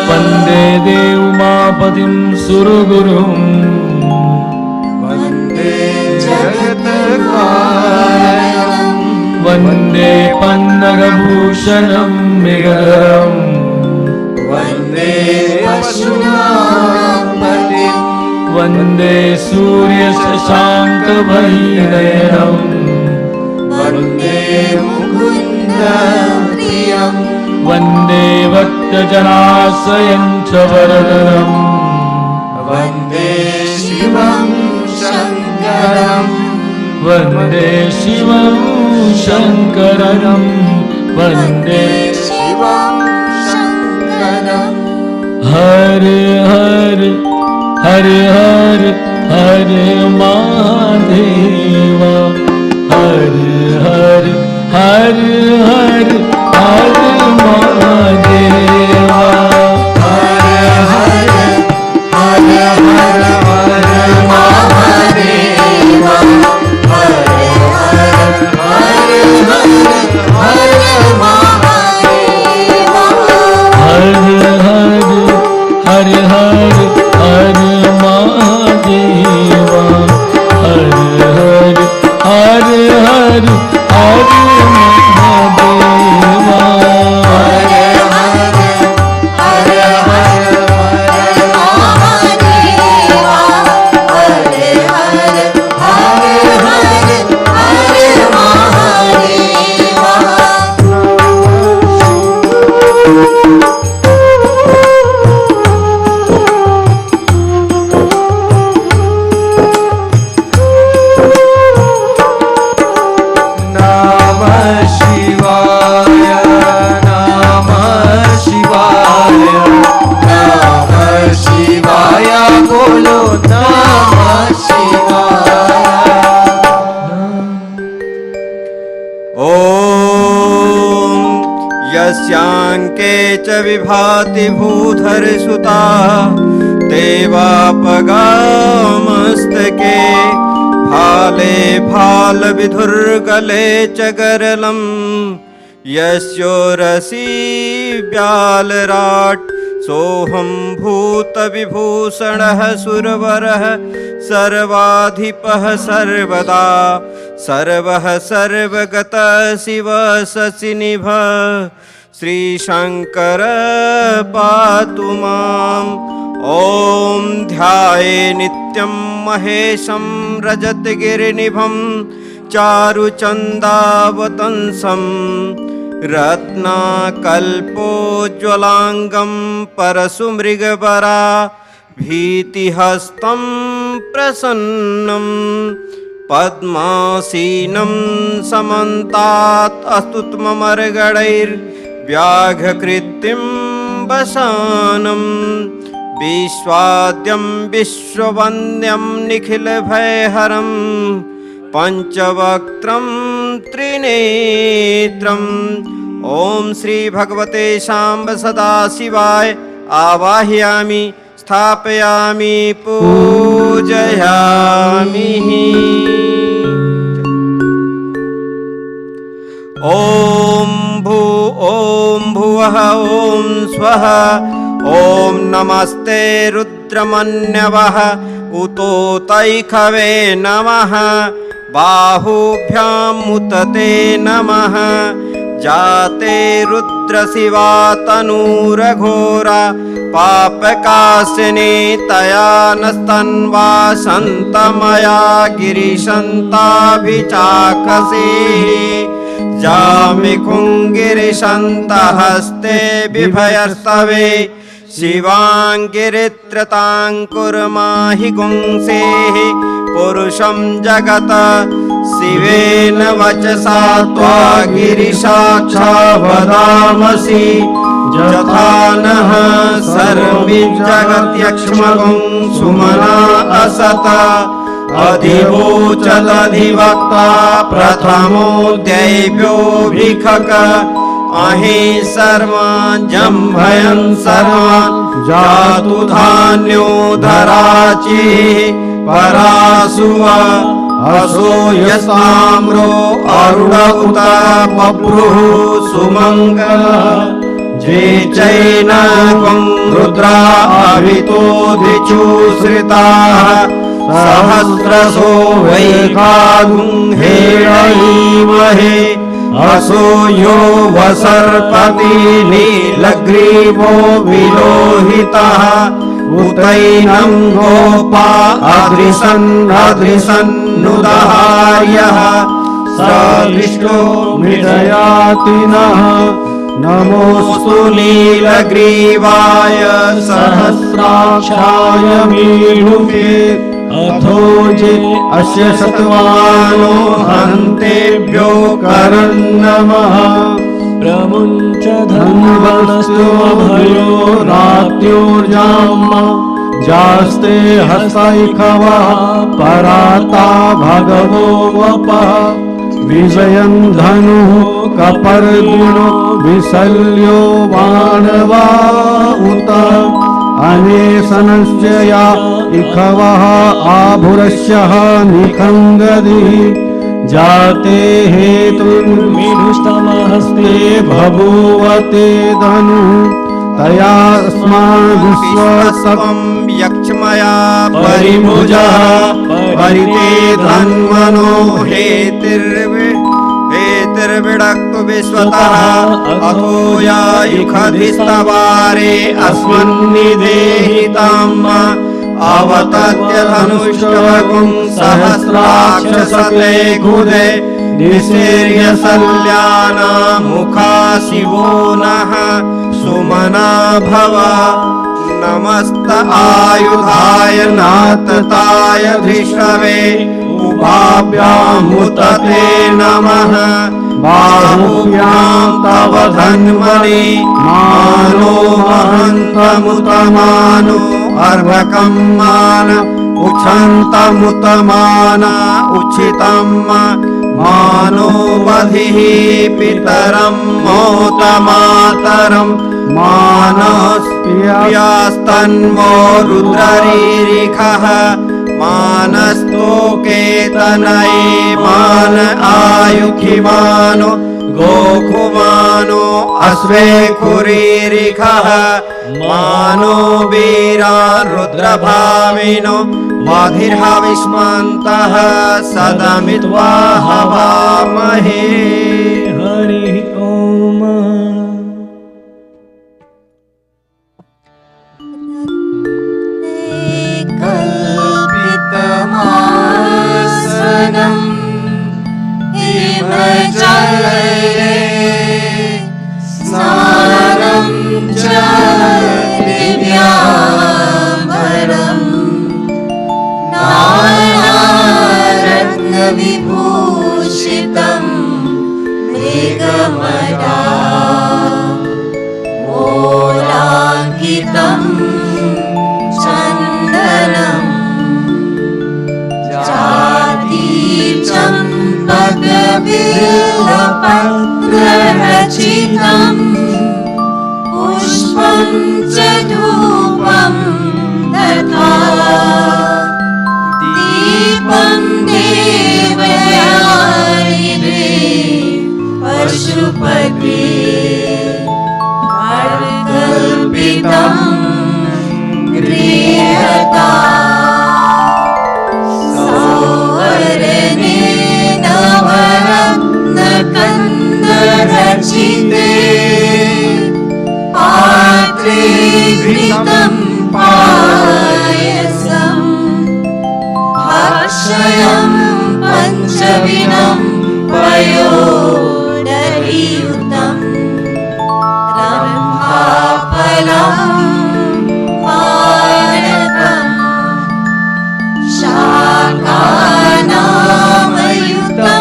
Vande Devmapatim Surugurum.
Vande Jagatkaranam.
Vande Pannagabhushanam Megaram.
Vande Pashunamatim.
Vande Surya Shashanka Bhainayanam.
Vande Mukunda Priyam.
Vande Bhakta Janasayam Chavaranam.
Vande Shivam Shankaram.
Vande Shivam Shankaram. Vande
Shivam Shankaram.
Hare Hare Hare Hare Hare Mahadeva. Hare Hare Hare Hare Hare Mahadeva.
Hare Hare Hare Hare Hare Mahadeva. Hare Hare Hare Hare Hare Mahadeva.
Hare Hare Hare Hare Hare Mahadeva. Hare Hare Hare Hare Hare Mahadeva.
यस्यांके च विभाति भूधर सुता देवापगामस्तके भाले भाल विधुर्गले च गरलम् यस्योरसि व्यालराट् सोऽहं भूतविभूषणः सुरवरः सर्वाधिपः सर्वदा सर्वः सर्वगतः शिवः शशिनिभः श्रीशङ्कर पातु माम्। ॐ ध्याये नित्यं महेशं रजतगिरिनिभं चारुचन्दावतंसं रत्नाकल्पोज्ज्वलाङ्गं परशुमृगवरा भीतिहस्तं प्रसन्नं पद्मासीनं समन्तात् अस्तुत्ममर्गणैर्व्याघ्रकृतिं वसानं विश्वाद्यं विश्ववन्द्यं निखिलभयहरं पञ्चवक्त्रं त्रिनेत्रम्। ॐ श्री भगवते शाम्ब सदाशिवाय आवाहयामि स्थापयामि पूजयामि। ॐ भुवः ॐ स्वः ॐ नमस्ते रुद्रमन्यवः उतोतैखवे नमः बाहुभ्याम् उतते नमः जाते रुद्रशिवा तनूरघोरा पापकाशिनी तया नस्तन्वा सन्तमया गिरिशन्ताभिचाकसी जामिकुङ्गिरिशन्तहस्ते बिभयस्तवे शिवाङ्गिरित्रताङ्कुर्माहि गुंसेः पुरुषं जगत शिवेन वचसा त्वा गिरिशाक्षा वदामसि यथा नः सर्वजगत्यक्ष्मकं सुमना असत अधिवोचदधिवक्ता प्रथमोऽध्यायभ्योऽभिखक अहि सर्वान् जम्भयन् सर्वान् जातु धान्यो धराचिः परासुव असो यस्ताम्रो अरुण उत बभ्रुः सुमङ्गलः जे चैनकं रुद्रा अभितो दिचुश्रिताः सहस्रशो वैखागुं हेळयीमहे असो यो वसर्पति नीलग्रीवो विलोहितः उतैनं गोपा अदृशन्नुदहार्यः सदृष्टो मृडयाति नः नमोऽस्तु नीलग्रीवाय सहस्राक्षाय मीढुके अथो जे अस्य शतवानो हन्तेभ्यो करन्नमः प्रमुञ्च धन्वस्तु अभयो रात्योर्जाम्मा जास्ते हस्तैखवः पराता भगवो वपः विजयं धनुः कपर्दिनो विशल्यो बाणवा उत अनेशनस्य या इखवः आभुरस्यः निखङ्गदिः जाते हेतुर्मिढुस्तमहस्ते बभूवते धनुः तया विश्वसत्वं यक्ष्मया परिभुजः परिते धन्वनो हेतिर्विडक्तु विश्वतः अतो या युखधिस्तवारे अस्मन्निदेहिताम् अवतत्य धनुष्टवगुं सहस्राक्षसते गुदे निशीर्य सल्याना मुखा शिवो नः सुमना भव नमस्त आयुधाय नातताय धिषवे उभाभ्यामुतते नमः बाहुभ्यां तव धन्वने मानो महन्तमुतमानो अर्भकं मान उच्छन्तमुतमान उच्छितं मानो वधिः पितरं मोतमातरं मानस्पियास्तन्वो रुद्ररीरिखः मानस्तोकेतनये मान आयुखिमानो गोखुमानो अश्वेकुरीरिखः मानो वीरा रुद्रभाविनो वाधिर्हविष्मन्तः सदमित्वा हवामहे हरि ओम।
कल्पितमासनम् हिमजले स्नानं च दिव्याम्बरम् नानारत्नविभूषितं मेघमदा मोलाङ्कितं चन्दनम् चम्पकबिल्वपत्ररचितं पुष्पं च धूपं तथा दीपं देवयानिवे पशुपते अर्कल्पितं गृह्यता नवरत्नकन्दरचिते पात्रे घृतं पायसं भक्षयं पञ्चविधं पयोदधियुतं रम्भाफलं पानकं शाकानामयुतं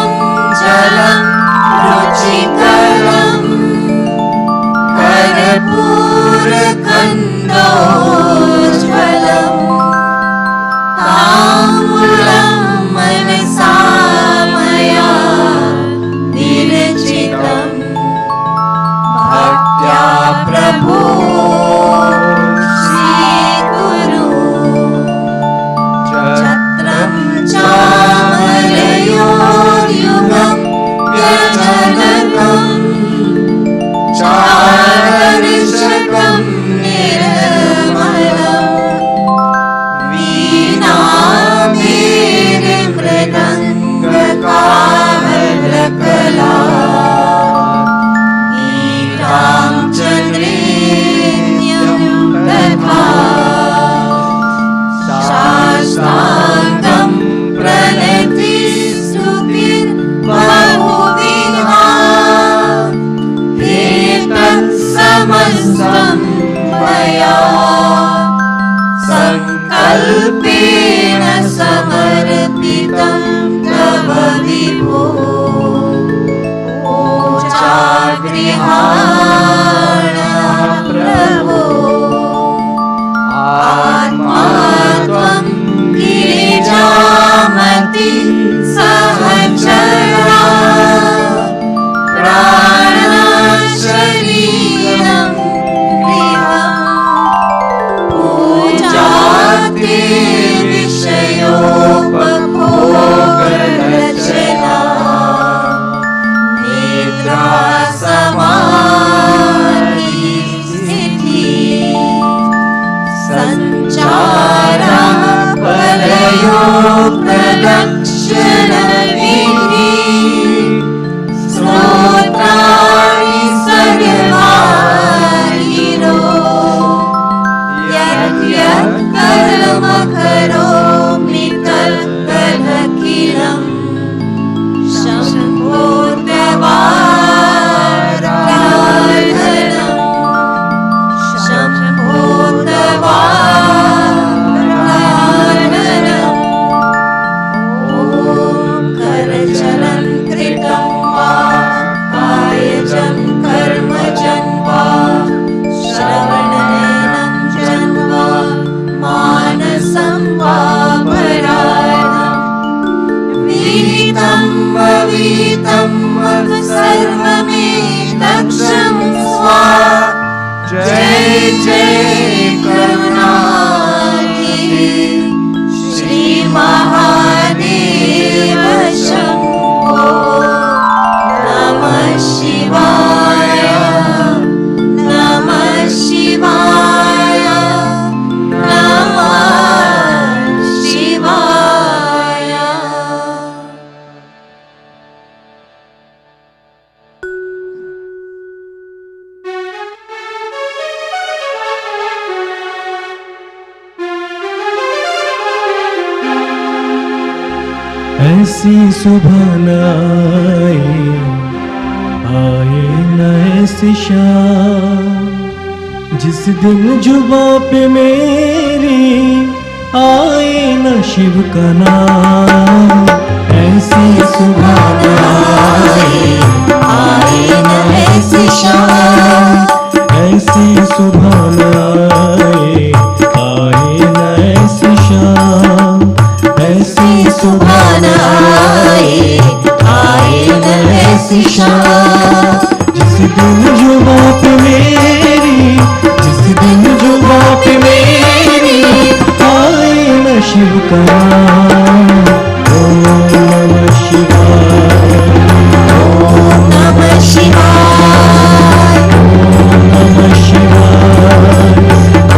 शरीरं गृहं पूजाते विषयोपभोगरचना निद्रा समाधि स्थिति संचारा परयो प्रदक्षिण विधि स्तोत्राणि सर्वाहिरो यत् यत् कर्म करोमि तत्तदखिलं शम्भोऽर्थवाराधनं शम्भोऽर्थवाराधनम् ॐ करचलं कृतं वा कायजं कर्मजं वा श्रवणनयनं जं वा मानसं वा परायणं विहितं विहितं सर्वमेतत्क्षं स्वा जय जय करुणानिधि श्री महादेव शम्भो नमः शिवाय नमः शिवाय नमः शिवाय।
ऐसी सुबह न आए न ऐसी शाम जिस दिन जुबां पे मेरी आए न शिव का नाम। ऐसी सुबह न
आए न ऐसी शाम
ऐसी सुबह न आए न ऐसी शाम। ऐसी
सुबह न आए न ऐसी शाम
जिस दिन जुबां पे मेरी जिस दिन जुबां पे मेरी आए न शिव का नाम। ओम नमः शिवाय
ओम नमः शिवाय
ओम नमः शिवाय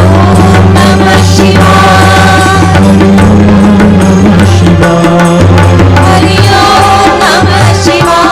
ओम नमः शिवाय
हरि ओम नमः शिवाय।
हरि ओम नमः शिवाय।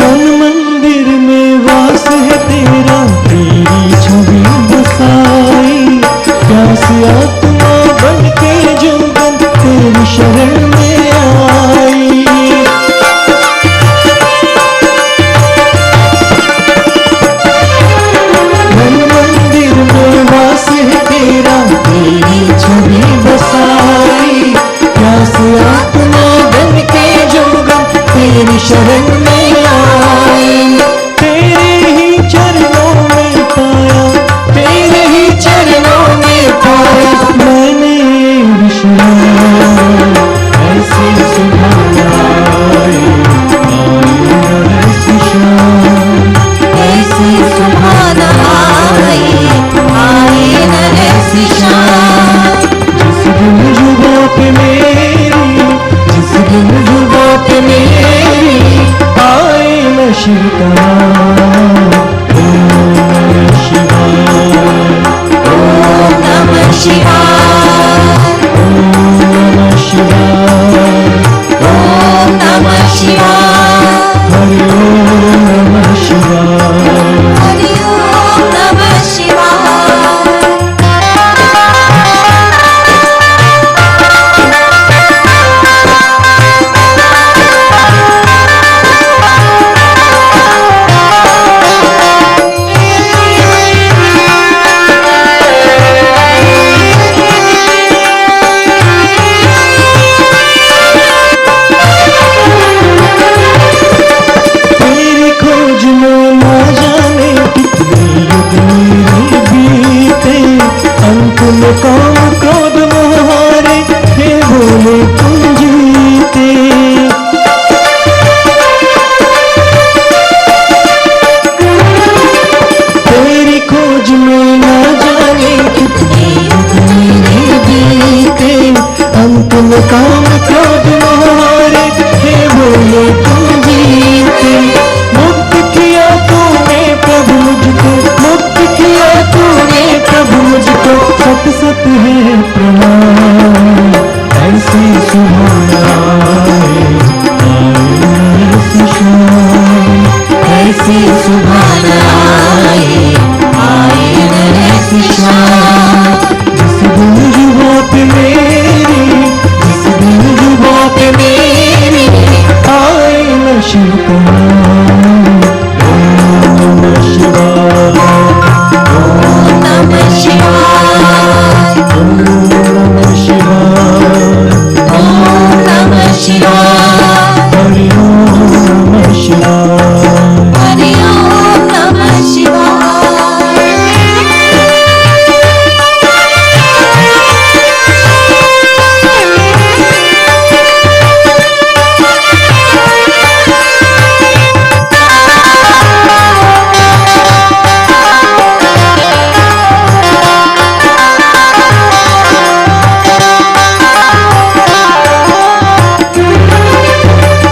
मन मंदिर में वास है तेरा तेरी छवि बसाई। प्यास आत्मा बन के जोगन तेरी शरण में आई। मन मंदिर में वास है तेरा तेरी छवि बसाई। प्यास आत्मा बन के जोगन तेरी शरण में आई। तेरे ही चरणों में पाया तेरे ही चरणों में पाया मैंने विश्राम। ऐसी सुबह आए न ऐसी शाम।
ऐसी सुबह न आए न ऐसी शाम
जिस दिन जुबां पे मेरी जिस दिन जुबां पे मेरी आए न शिव का नाम। ओम नमः शिवाय
ओम नमः शिवाय
ओम नमः शिवाय
ओम नमः शिवाय
हरि ओम नमः शिवाय।
हरि ओम नमः शिवाय।
करत है प्रणाम, ऐसी सुभान आए, आए ऐसी शाम,
ऐसी सुभान आए, आए ऐसी शाम।
जिस दिन जुबा पे मेरी, जिस दिन जुबा पे मेरी आए न शिव का नाम, ओम नमः शिवाय,
ओम नमः शिवाय,
ओम नमः शिवाय,
ओम नमः शिवाय,
हरि ओम नमः शिवाय।
हरि ओम नमः शिवाय।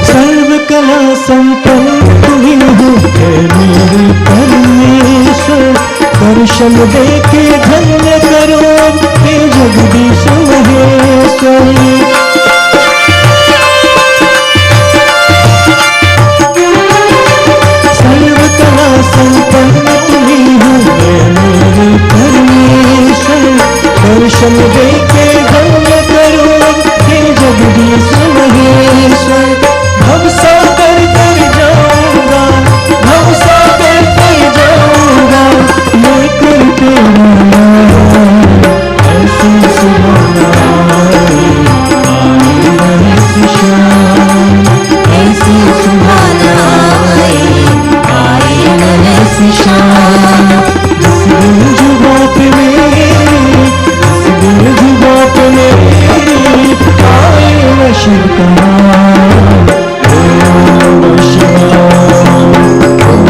सर्व कला संपन्न तुम्ही हो है मेरे परमेश्वर, दर्शन दे के धन्य करो हे जगदीश महेश्वर। सर्व कला संपन्न तुम्ही हो है मेरे परमेश्वर, दर्शन दे के धन्य करो हे जगदीश महेश्वर। भव सागर कर जाऊंगा, भव सागर कर जाऊंगा, लेकर तेरा नाम, ऐसी सुभान आए, आए ऐसी शाम,
ऐसी सुभान आए, आए ऐसी शाम।
जिस दिन जुबा पे मेरी, जिस दिन जुबा पे मेरी आए न शिव का नाम, ओम नमः शिवाय,
ओम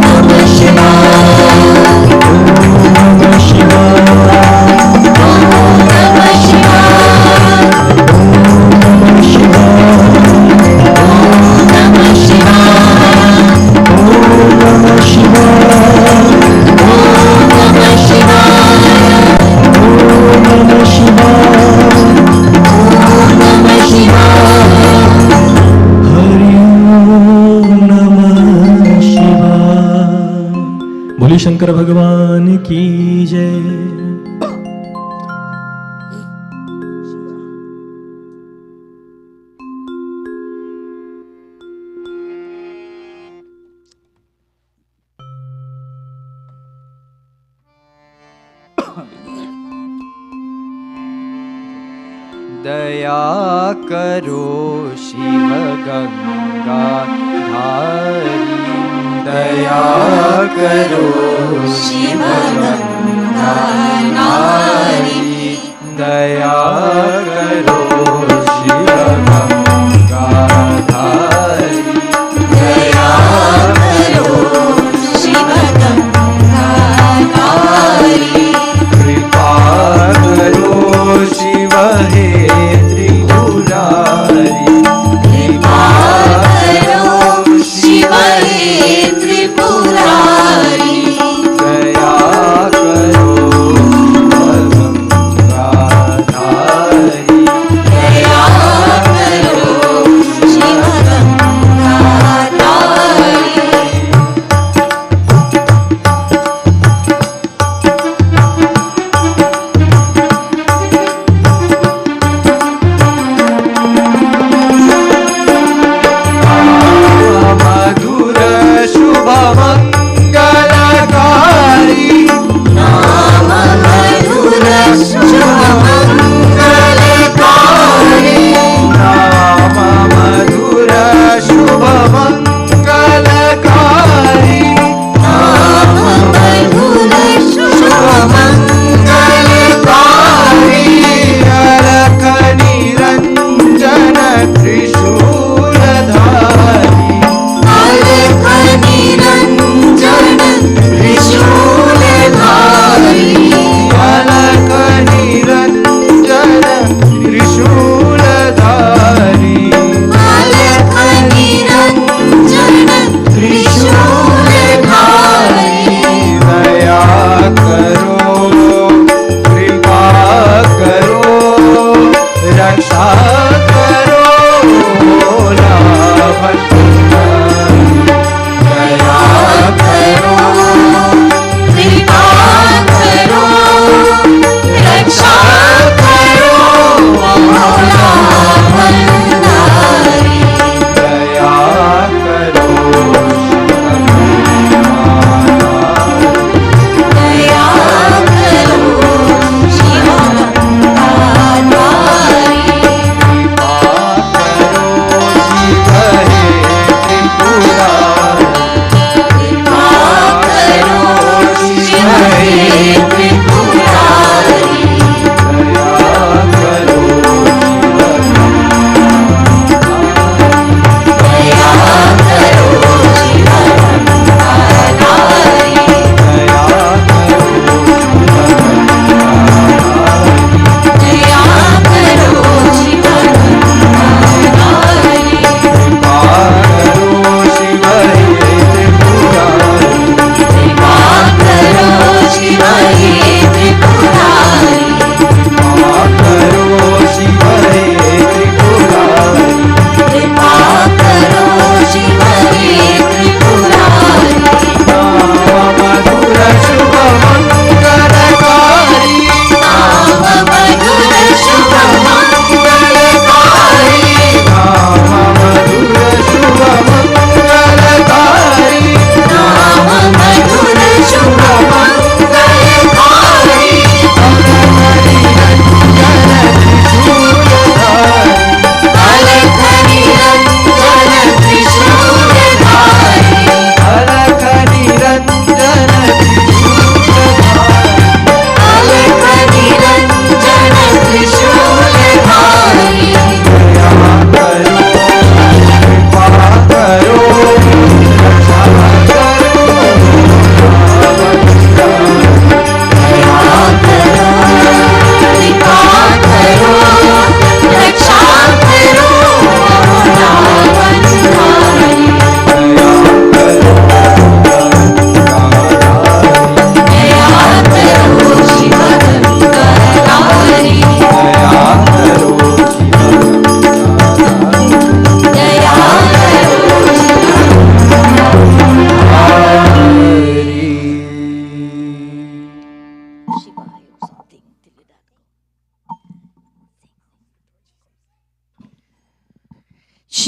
नमः शिवाय,
ओम नमः शिवाय,
ओम नमः शिवाय,
ओम नमः शिवाय,
ओम नमः शिवाय,
ओम नमः शिवाय,
ओम नमः शिवाय,
ओम नमः शिवाय,
ओम नमः शिवाय।
हरि ओम नमः शिवाय। बोले शंकर भगवान की जय।
दया करो शिव गंगा धारी, दया करो
शिव गंगा नारी,
दया करो शिव गंगा धारी,
दया करो शिव गंगा नारी,
कृपा करो शिव हे त्रिपुरारी,
कृपा करो शिव हे त्रिपुरारी,
दया करो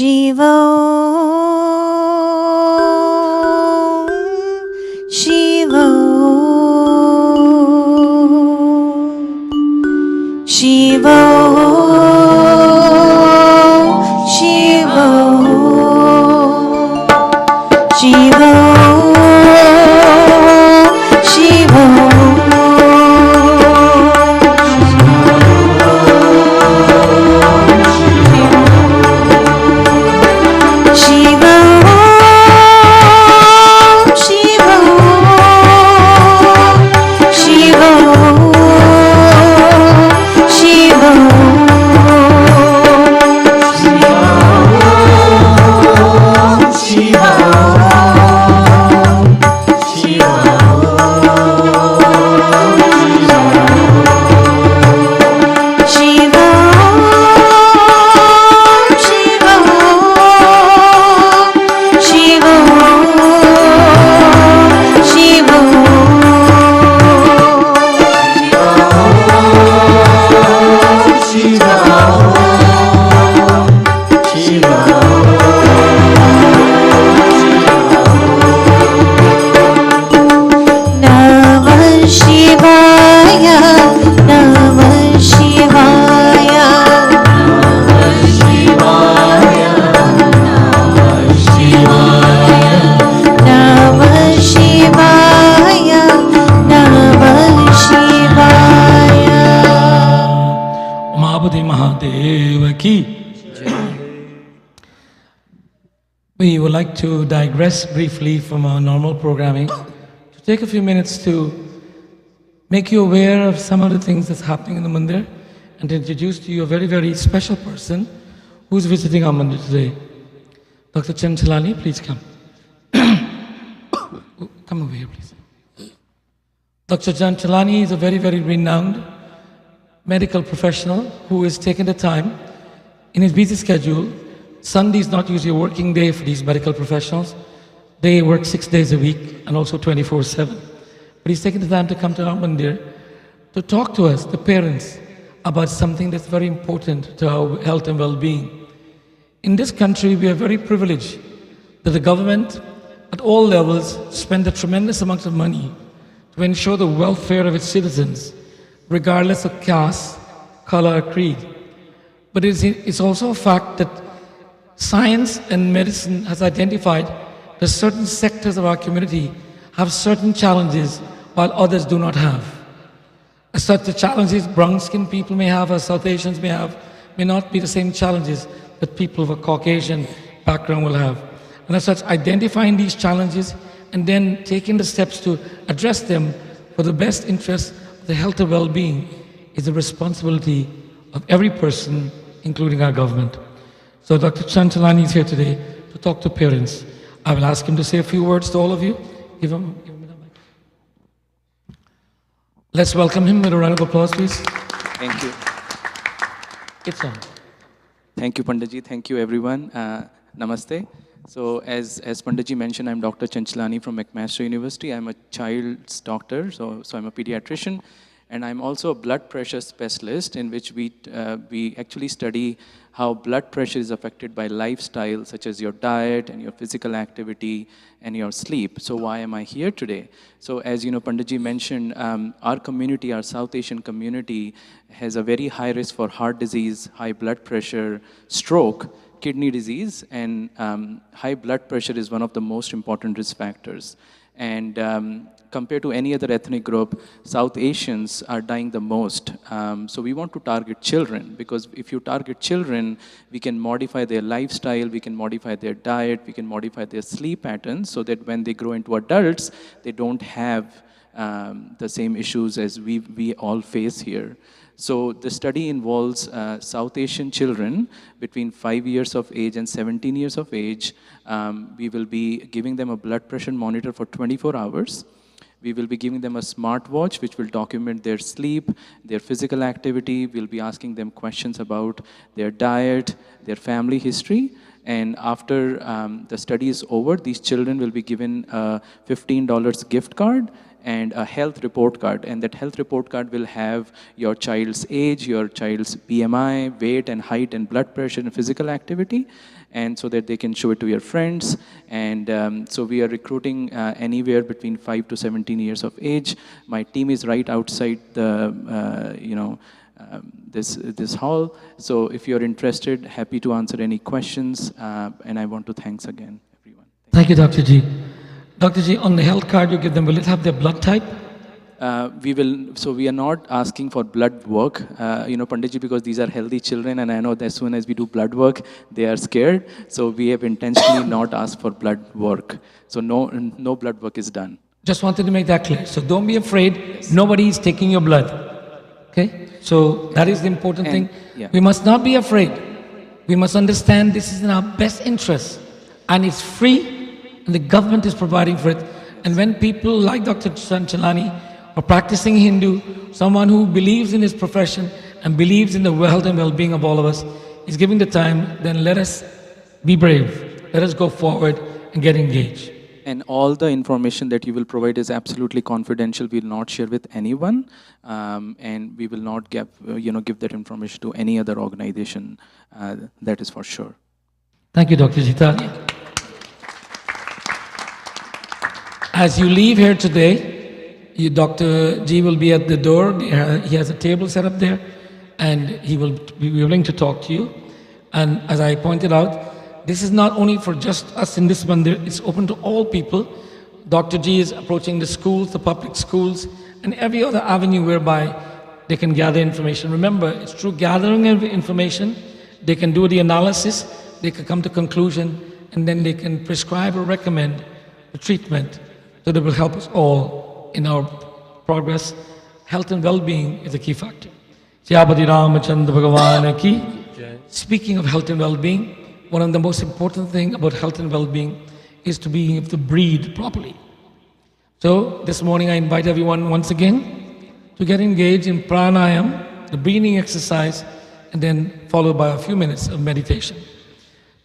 Shiva Shiva Shiva Shiva Shiva Shiva Shiva Shiva Shiva Shiva Shiva Shiva Shiva Shiva Namah Shivaya Namah Shivaya Namah Shivaya Namah Shivaya
Umabadi Mahadeva ki. We would like to digress briefly from our normal programming to take a few minutes to make you aware of some of the things that's happening in the Mandir and to introduce to you a very, very special person who's visiting our Mandir today. Dr. Chanchalani, please come. Come over here, please. Dr. Chanchalani is a very, very renowned medical professional who has taken the time in his busy schedule. Sunday is not usually a working day for these medical professionals. They work 6 days a week and also 24/7. But he's taken the time to come to our Mandir to talk to us, the parents, about something that's very important to our health and well-being. In this country, we are very privileged that the government at all levels spend a tremendous amount of money to ensure the welfare of its citizens, regardless of caste, color, or creed. But it's also a fact that science and medicine has identified that certain sectors of our community have certain challenges while others do not have. As such, the challenges brown-skinned people may have, or South Asians may have, may not be the same challenges that people of a Caucasian background will have. And as such, identifying these challenges and then taking the steps to address them for the best interest of the health and well-being is the responsibility of every person, including our government. So Dr. Chanchalani is here today to talk to parents. I will ask him to say a few words to all of you. Give him the mic. Let's welcome him with a round of applause, please.
Thank you.
It's on.
Thank you, Panditji. Thank you, everyone. Namaste. So, as Panditji mentioned, I'm Dr. Chanchalani from McMaster University. I'm a child's doctor, so I'm a pediatrician. And I'm also a blood pressure specialist in which we actually study how blood pressure is affected by lifestyle, such as your diet and your physical activity and your sleep. So why am I here today? So as you know, Panditji mentioned, our community, our South Asian community, has a very high risk for heart disease, high blood pressure, stroke, kidney disease, and high blood pressure is one of the most important risk factors. And compared to any other ethnic group, South Asians are dying the most. So we want to target children, because if you target children, we can modify their lifestyle, we can modify their diet, we can modify their sleep patterns, so that when they grow into adults, they don't have the same issues as we all face here. So the study involves South Asian children between 5 years of age and 17 years of age. We will be giving them a blood pressure monitor for 24 hours. We will be giving them a smartwatch which will document their sleep, their physical activity. We'll be asking them questions about their diet, their family history. And after the study is over, these children will be given a $15 gift card and a health report card. And that health report card will have your child's age, your child's BMI, weight and height and blood pressure and physical activity. and so that they can show it to your friends. And so we are recruiting anywhere between 5 to 17 years of age. My team is right outside the, this hall. So if you're interested, happy to answer any questions. And I want to thanks again, everyone.
Thank you, Dr. G. Dr. G, on the health card you give them, will it have their blood type?
We are not asking for blood work, Panditji, because these are healthy children, and I know that as soon as we do blood work, they are scared. So we have intentionally not asked for blood work. So no blood work is done.
Just wanted to make that clear. So don't be afraid. Yes. Nobody is taking your blood. Okay? So that is the important thing. Yeah. We must not be afraid. We must understand this is in our best interest, and it's free, and the government is providing for it. And when people like Dr. Chanchalani, a practicing Hindu, someone who believes in his profession and believes in the health and well-being of all of us, is giving the time, then let us be brave. Let us go forward and get engaged.
And all the information that you will provide is absolutely confidential. We will not share with anyone, and we will not give that information to any other organization. That is for sure.
Thank you, Dr. Geeta. As you leave here today, Dr. G will be at the door. He has a table set up there, and he will be willing to talk to you. And as I pointed out, this is not only for just us in this mandir, it's open to all people. Dr. G is approaching the schools, the public schools, and every other avenue whereby they can gather information. Remember, it's through gathering of information, they can do the analysis, they can come to conclusion, and then they can prescribe or recommend the treatment that will help us all in our progress. Health and well-being is a key factor. Jayapati Ramachandra Bhagavan ki. Speaking of health and well-being, one of the most important things about health and well-being is to be able to breathe properly. So this morning I invite everyone once again to get engaged in pranayam, the breathing exercise, and then followed by a few minutes of meditation.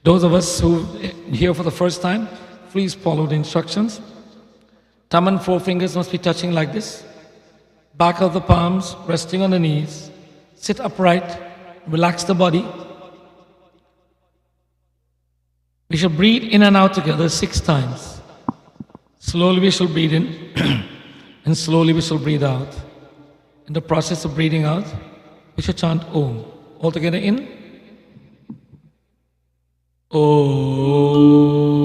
Those of us who are here for the first time, please follow the instructions. Thumb and forefingers must be touching like this. Back of the palms resting on the knees. Sit upright, relax the body. We shall breathe in and out together 6 times. Slowly we shall breathe in and slowly we shall breathe out. In the process of breathing out, we shall chant Om. All together in. Om.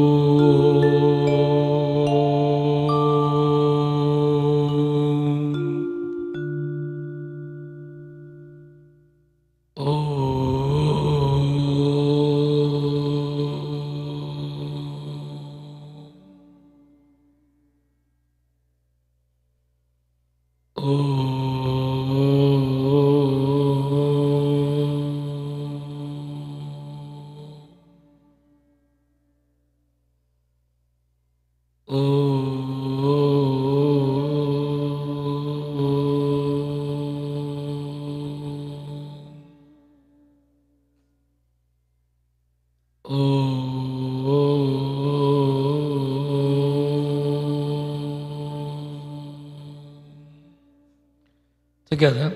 Together,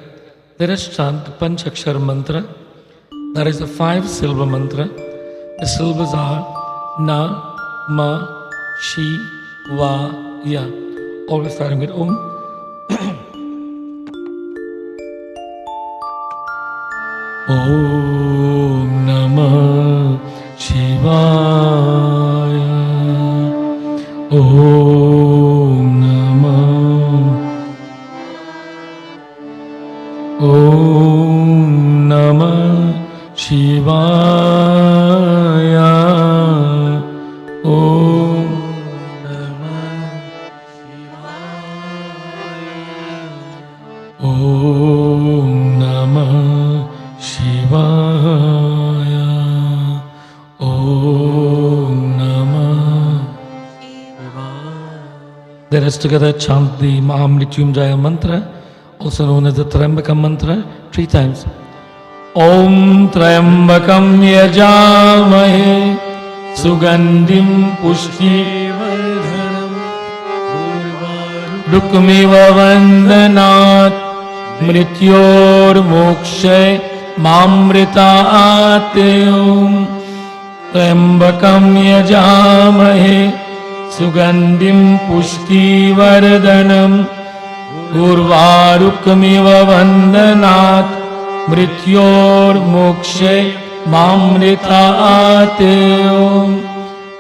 let us chant the Panchakshar mantra. That is the 5-syllable mantra. The syllables are Na, Ma, Shi, Va, Ya. Always starting with Om. Om Namah Shivaya. Om Namah. Om Namah Shivaya. Om Namah Shivaya. Om Namah Shivaya. Om Namah Shivaya. Let us together chant the Mahamrityunjaya mantra, also known as the Trambakam mantra, 3 times. Om Trambakam Yajamahe Sugandhim Pushtivardhanam Rukmiva Vandanat Mrityor Mokshay Mamritaat. त्र्यम्बकं यजामहे सुगन्धिं पुष्टिवर्धनम् उर्वारुकमिव वन्दनात् मृत्योर्मोक्षे मामृतात्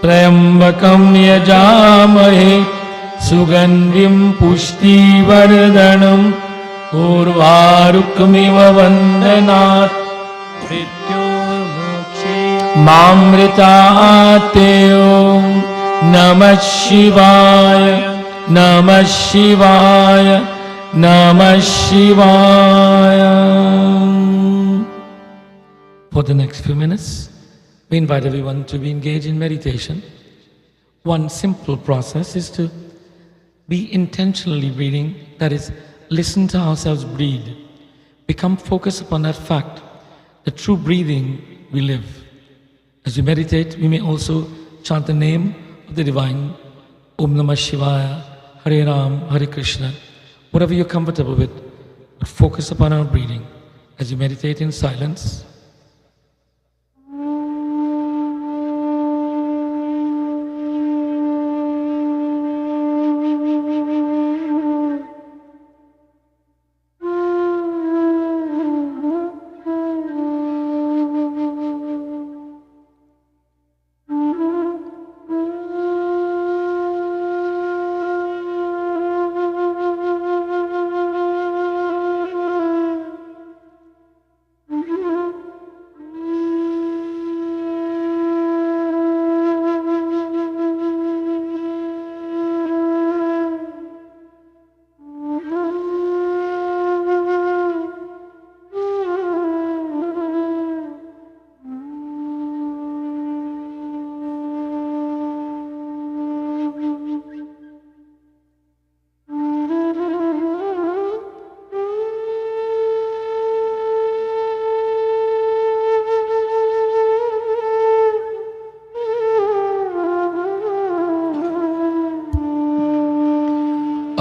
त्र्यम्बकं यजामहे सुगन्धिं पुष्टिवर्धनम् उर्वारुकमिव वन्दनात् मृत्योर्मोक्षे मामृतात् नमः शिवाय नमः शिवाय नमः शिवाय. For the next few minutes, we invite everyone to be engaged in meditation. One simple process is to be intentionally breathing, that is, listen to ourselves breathe. Become focused upon that fact, the true breathing we live. As we meditate, we may also chant the name of the divine, Om Namah Shivaya, Hare Ram, Hare Krishna, whatever you're comfortable with, but focus upon our breathing as you meditate in silence.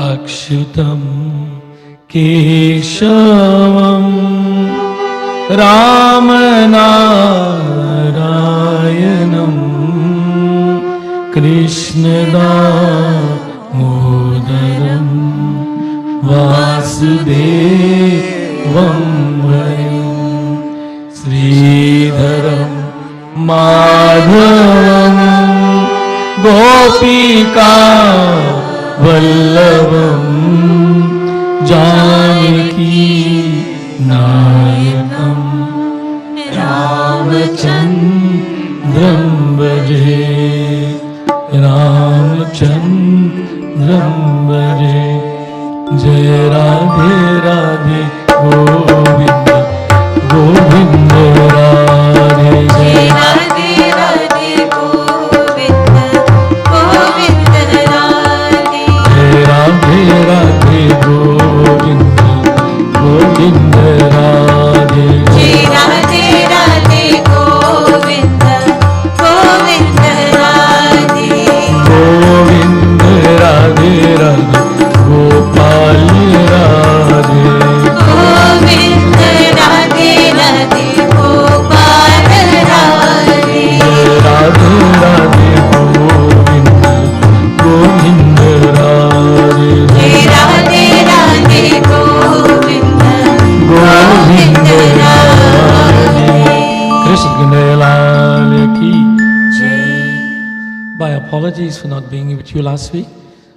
अच्युतं केशवं रामनारायणं कृष्णदामोदरं वासुदेवं हरिं श्रीधरं माधवं गोपिका वल्लभं जानकी नायकं रामचन्द्रं भजे रामचन्द्रं भजे जय राधे राधे गोविन्द गोविन्द राधे जय
राधे राधे गोविंद गोविंद राधे
राधे राधे गोविंद गोविंद राधे
जय राधे राधे गोविंद गोविंद राधे
गोविंद राधे राधे गोपाल राधे
गोविंद राधे राधे गोपाल राधे
राधे राधे गोविंद गोविंद राधे
जय राधे राधे गोविंद
गोविंद राधे कृष्ण लाल की
जय.
My apologies for not being with you last week,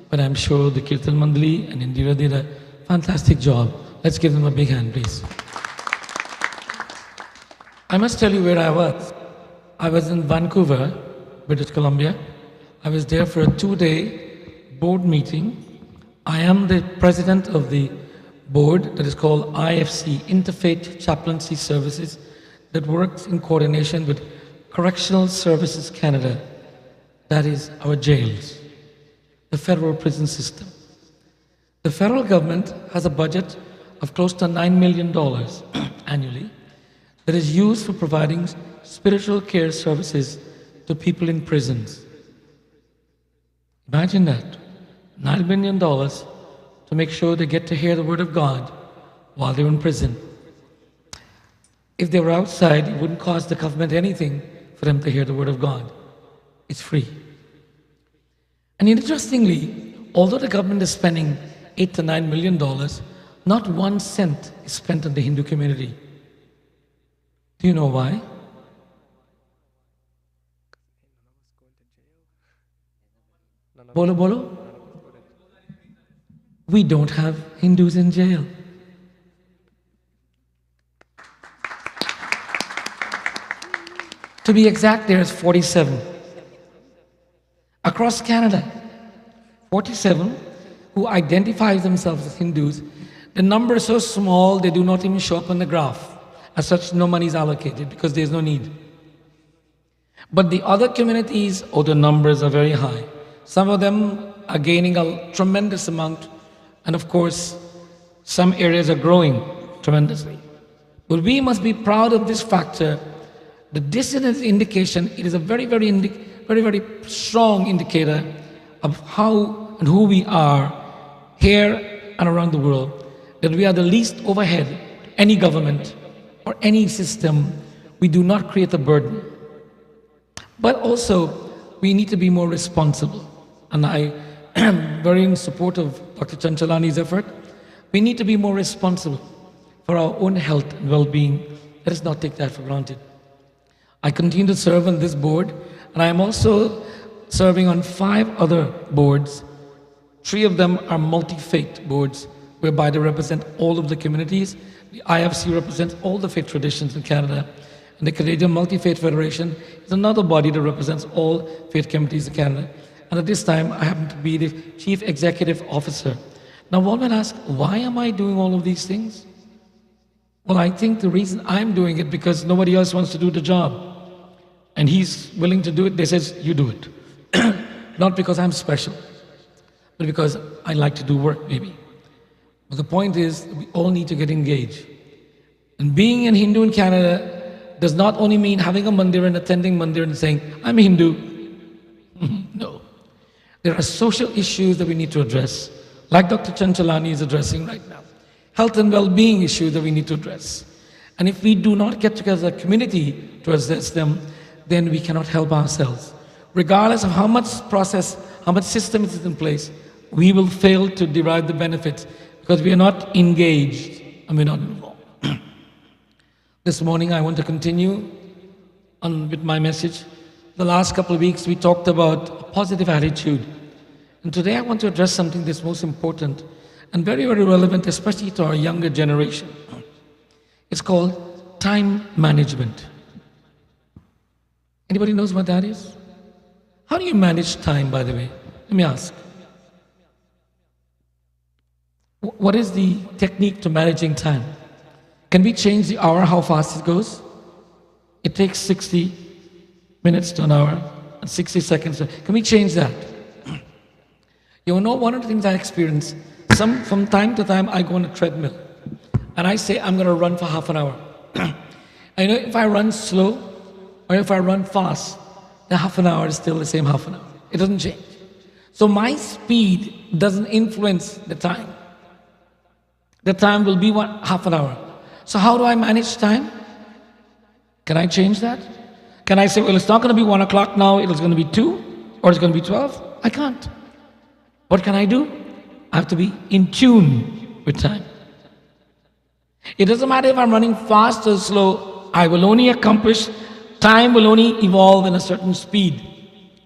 but I'm sure the Kirtan Mandali and Indira did a fantastic job. Let's give them a big hand, please. I must tell you where I was. I was in Vancouver, British Columbia. I was there for a 2-day board meeting. I am the president of the board that is called IFC, Interfaith Chaplaincy Services, that works in coordination with Correctional Services Canada. That is our jails, the federal prison system. The federal government has a budget of close to $9 million annually that is used for providing spiritual care services to people in prisons. Imagine that, $9 million to make sure they get to hear the word of God while they're in prison. If they were outside, it wouldn't cost the government anything for them to hear the word of God. It's free. And interestingly, although the government is spending $8 to $9 million, not 1 cent is spent on the Hindu community. Do you know why? Bolo bolo? We don't have Hindus in jail. To be exact, there's 47. Across Canada, 47 who identify themselves as Hindus. The number is so small, they do not even show up on the graph. As such, no money is allocated because there's no need. But the other communities, the numbers are very high. Some of them are gaining a tremendous amount, and of course, some areas are growing tremendously. But we must be proud of this factor. The dissidence indication, it is a very, very strong indicator of how and who we are here and around the world, that we are the least overhead to any government or any system. We do not create a burden. But also, we need to be more responsible. And I am very in support of Dr. Chanchalani's effort. We need to be more responsible for our own health and well-being. Let us not take that for granted. I continue to serve on this board, and I am also serving on 5 other boards. 3 of them are multi-faith boards, whereby they represent all of the communities. The IFC represents all the faith traditions in Canada, and the Canadian Multi-Faith Federation is another body that represents all faith communities in Canada. And at this time, I happen to be the Chief Executive Officer. Now, one might ask, why am I doing all of these things? Well, I think the reason I'm doing it because nobody else wants to do the job. And he's willing to do it. They says, you do it. Not because I'm special, but because I like to do work, maybe. But the point is, we all need to get engaged. And being a Hindu in Canada does not only mean having a mandir and attending mandir and saying, I'm a Hindu. No. There are social issues that we need to address, like Dr. Chanchalani is addressing right now. Health and well-being issues that we need to address. And if we do not get together as a community to address them, then we cannot help ourselves. Regardless of how much process, how much system is in place, we will fail to derive the benefits because we are not engaged and we're not involved. This morning I want to continue on with my message. The last couple of weeks we talked about a positive attitude. And today I want to address something that's most important and very, very relevant, especially to our younger generation. It's called time management. Anybody knows what that is? How do you manage time, by the way? Let me ask. What is the technique to managing time? Can we change the hour, how fast it goes? It takes 60 minutes to an hour and 60 seconds. Can we change that? You know, one of the things I experience, from time to time I go on a treadmill and I say I'm going to run for half an hour. I know if I run slow or if I run fast, the half an hour is still the same half an hour. It doesn't change. So my speed doesn't influence the time. The time will be half an hour. So how do I manage time? Can I change that? Can I say, well, it's not going to be 1 o'clock now, it's going to be 2, or it's going to be 12? I can't. What can I do? I have to be in tune with time. It doesn't matter if I'm running fast or slow, I will only accomplish, time will only evolve in a certain speed.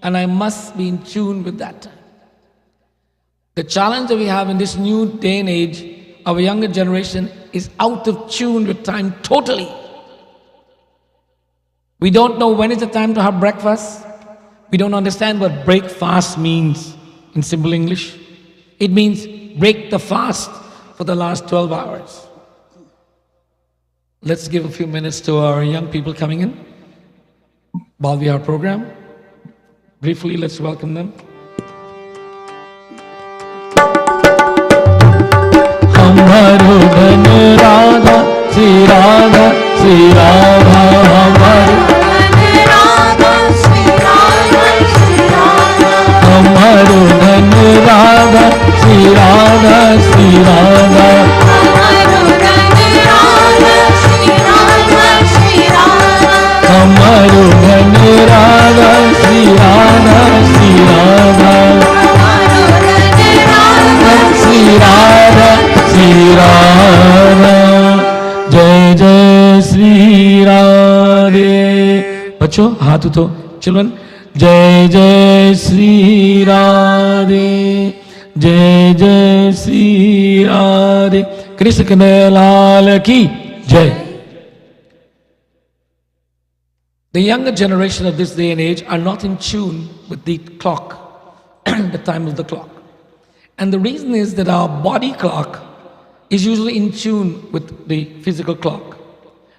And I must be in tune with that time. The challenge that we have in this new day and age, our younger generation is out of tune with time totally. We don't know when is the time to have breakfast. We don't understand what break fast means in simple English. It means break the fast for the last 12 hours. Let's give a few minutes to our young people coming in. Balvihar program. Briefly, let's welcome them.
हमारो धन राधा श्री राधा श्री राधा हमारो हमारो धन राधा श्री राधा श्री राधा हमारो धन
बच्चों हाथ उठो, children. जय जय श्री राधे, जय जय श्री राधे, कृष्ण कन्हैया की जय. The younger generation of this day and age are not in tune with the clock, the time of the clock. And the reason is that our body clock is usually in tune with the physical clock.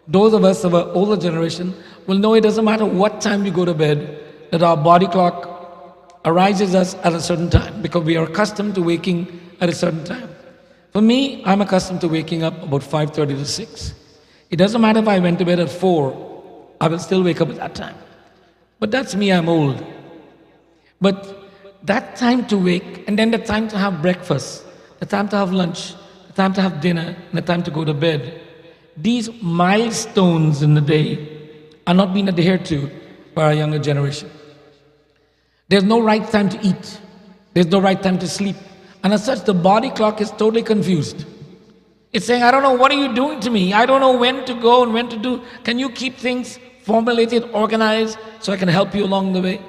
Those of us of our older generation will know it doesn't matter what time we go to bed, that our body clock arises us at a certain time because we are accustomed to waking at a certain time. For me, I'm accustomed to waking up about 5:30 to 6. It doesn't matter if I went to bed at 4, I will still wake up at that time. But that's me, I'm old. But that time to wake, and then the time to have breakfast, the time to have lunch, the time to have dinner, and the time to go to bed, these milestones in the day are not being adhered to by our younger generation. There's no right time to eat. There's no right time to sleep. And as such, the body clock is totally confused. It's saying, I don't know, what are you doing to me? I don't know when to go and when to do. Can you keep things formulated, organized, so I can help you along the way?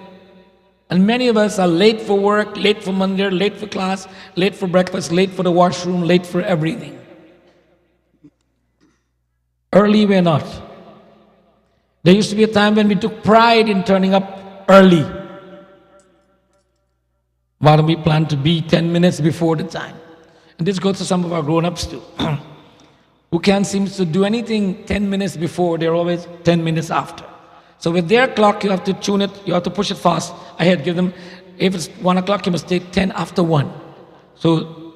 And many of us are late for work, late for Mandir, late for class, late for breakfast, late for the washroom, late for everything. Early we're not. There used to be a time when we took pride in turning up early. Why don't we plan to be 10 minutes before the time? And this goes to some of our grown-ups too, who can't seem to do anything 10 minutes before, they're always 10 minutes after. So with their clock, you have to tune it, you have to push it fast ahead. Give them, if it's 1 o'clock, you must take 10 after 1. So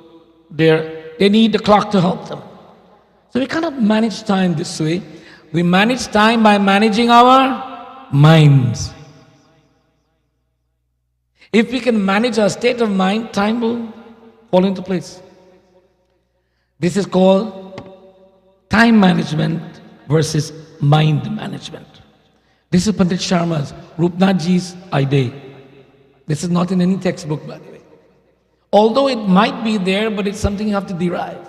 they need the clock to help them. So we cannot manage time this way. We manage time by managing our minds. If we can manage our state of mind, time will fall into place. This is called time management versus mind management. This is Pandit Sharma's, Rupnathji's idea. This is not in any textbook, by the way. Although it might be there, but it's something you have to derive.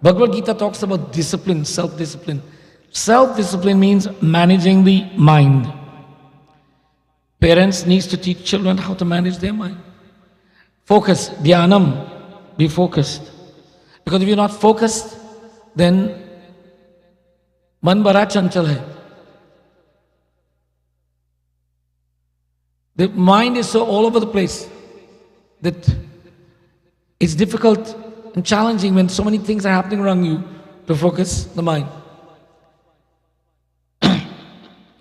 Bhagavad Gita talks about discipline, self-discipline. Self-discipline means managing the mind. Parents need to teach children how to manage their mind. Focus, dhyanam, be focused. Because if you're not focused, then man bara chanchal hai. The mind is so all over the place that it's difficult and challenging when so many things are happening around you to focus the mind.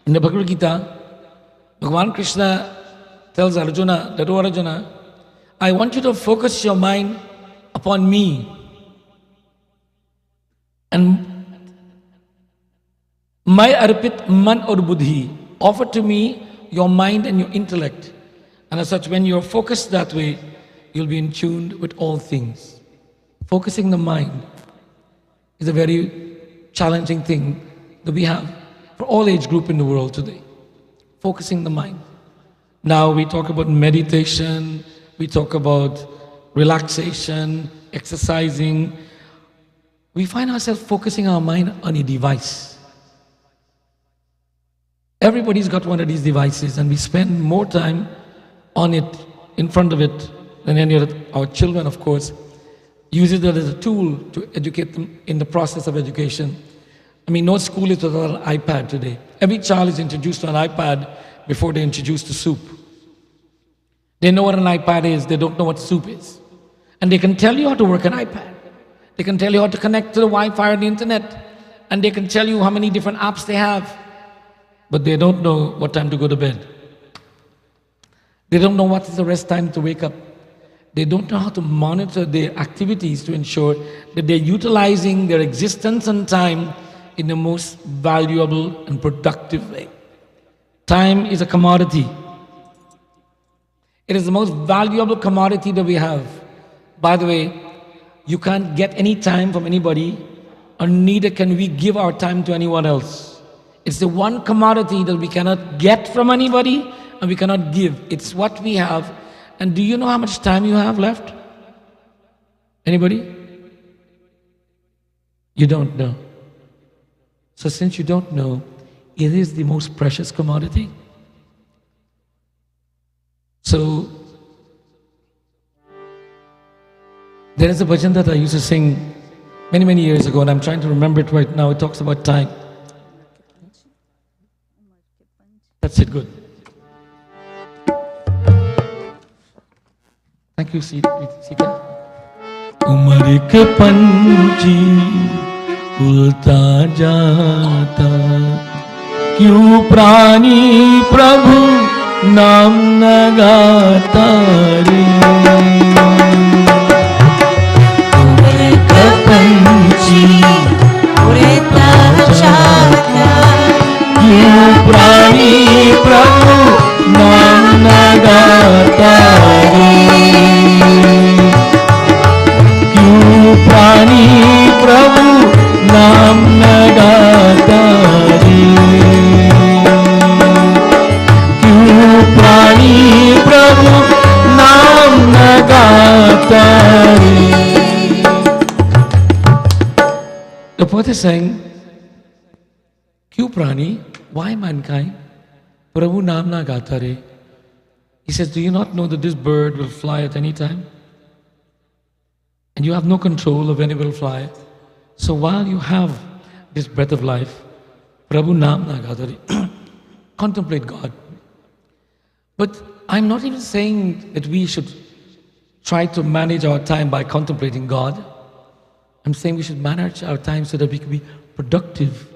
In the Bhagavad Gita, Bhagavan Krishna tells Arjuna, that, "O Arjuna, I want you to focus your mind upon me. And my arpit man aur buddhi, offer to me your mind and your intellect. And as such, when you're focused that way, you'll be in tune with all things." Focusing the mind is a very challenging thing that we have for all age group in the world today. Focusing the mind. Now we talk about meditation, we talk about relaxation, exercising. We find ourselves focusing our mind on a device. Everybody's got one of these devices and we spend more time on it, in front of it, than any other. Our children, of course, use it as a tool to educate them in the process of education. I mean, no school is without an iPad today. Every child is introduced to an iPad before they're introduced to soup. They know what an iPad is, they don't know what soup is. And they can tell you how to work an iPad. They can tell you how to connect to the Wi-Fi or the internet. And they can tell you how many different apps they have. But they don't know what time to go to bed. They don't know what is the rest time to wake up. They don't know how to monitor their activities to ensure that they're utilizing their existence and time in the most valuable and productive way. Time is a commodity. It is the most valuable commodity that we have. By the way, you can't get any time from anybody, or neither can we give our time to anyone else. It's the one commodity that we cannot get from anybody and we cannot give. It's what we have. And do you know how much time you have left? Anybody? You don't know. So since you don't know, it is the most precious commodity. So, there is a bhajan that I used to sing many, many years ago, and I'm trying to remember it right now. It talks about time. That's it, good. Thank you, Sita. उम्र के पंछी उड़ता जाता, क्यों प्राणी प्रभु नाम न गाता रे।
उम्र का पंछी उड़ता जाता,
क्यों प्राणी प्रभु नाम न गाता रे। क्यों प्राणी प्रभु नाम न गाता रे। क्यों प्राणी प्रभु नाम न गाता रे। The poet is saying, क्यों प्राणी? Why mankind? Prabhu naam na gata re. He says, do you not know that this bird will fly at any time? And you have no control of when it will fly. So while you have this breath of life, Prabhu naam na gata re. Contemplate God. But I'm not even saying that we should try to manage our time by contemplating God. I'm saying we should manage our time so that we can be productive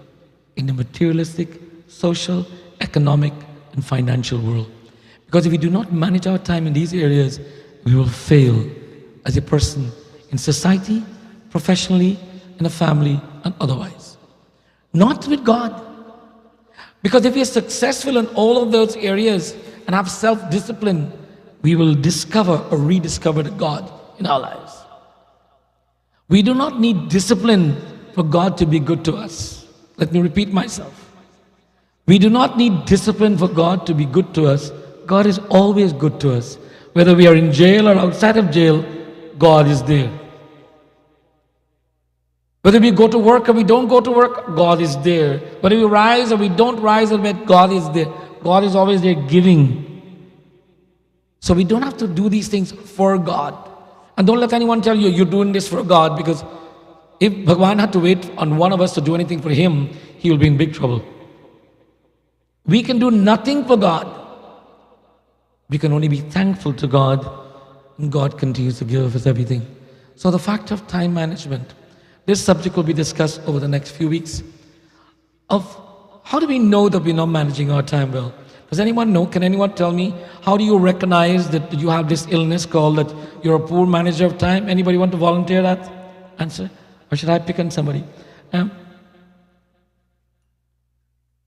in the materialistic, social, economic, and financial world. Because if we do not manage our time in these areas, we will fail as a person in society, professionally, in a family, and otherwise. Not with God. Because if we are successful in all of those areas and have self-discipline, we will discover or rediscover the God in our lives. We do not need discipline for God to be good to us. Let me repeat myself. We do not need discipline for God to be good to us. God is always good to us. Whether we are in jail or outside of jail, God is there. Whether we go to work or we don't go to work, God is there. Whether we rise or we don't rise, God is there. God is always there giving. So we don't have to do these things for God. And don't let anyone tell you you're doing this for God, because if Bhagwan had to wait on one of us to do anything for him, he will be in big trouble. We can do nothing for God. We can only be thankful to God, and God continues to give us everything. So the fact of time management, this subject will be discussed over the next few weeks. Of how do we know that we're not managing our time well? Does anyone know? Can anyone tell me, how do you recognize that you have this illness called that you're a poor manager of time? Anybody want to volunteer that answer? Or should I pick on somebody?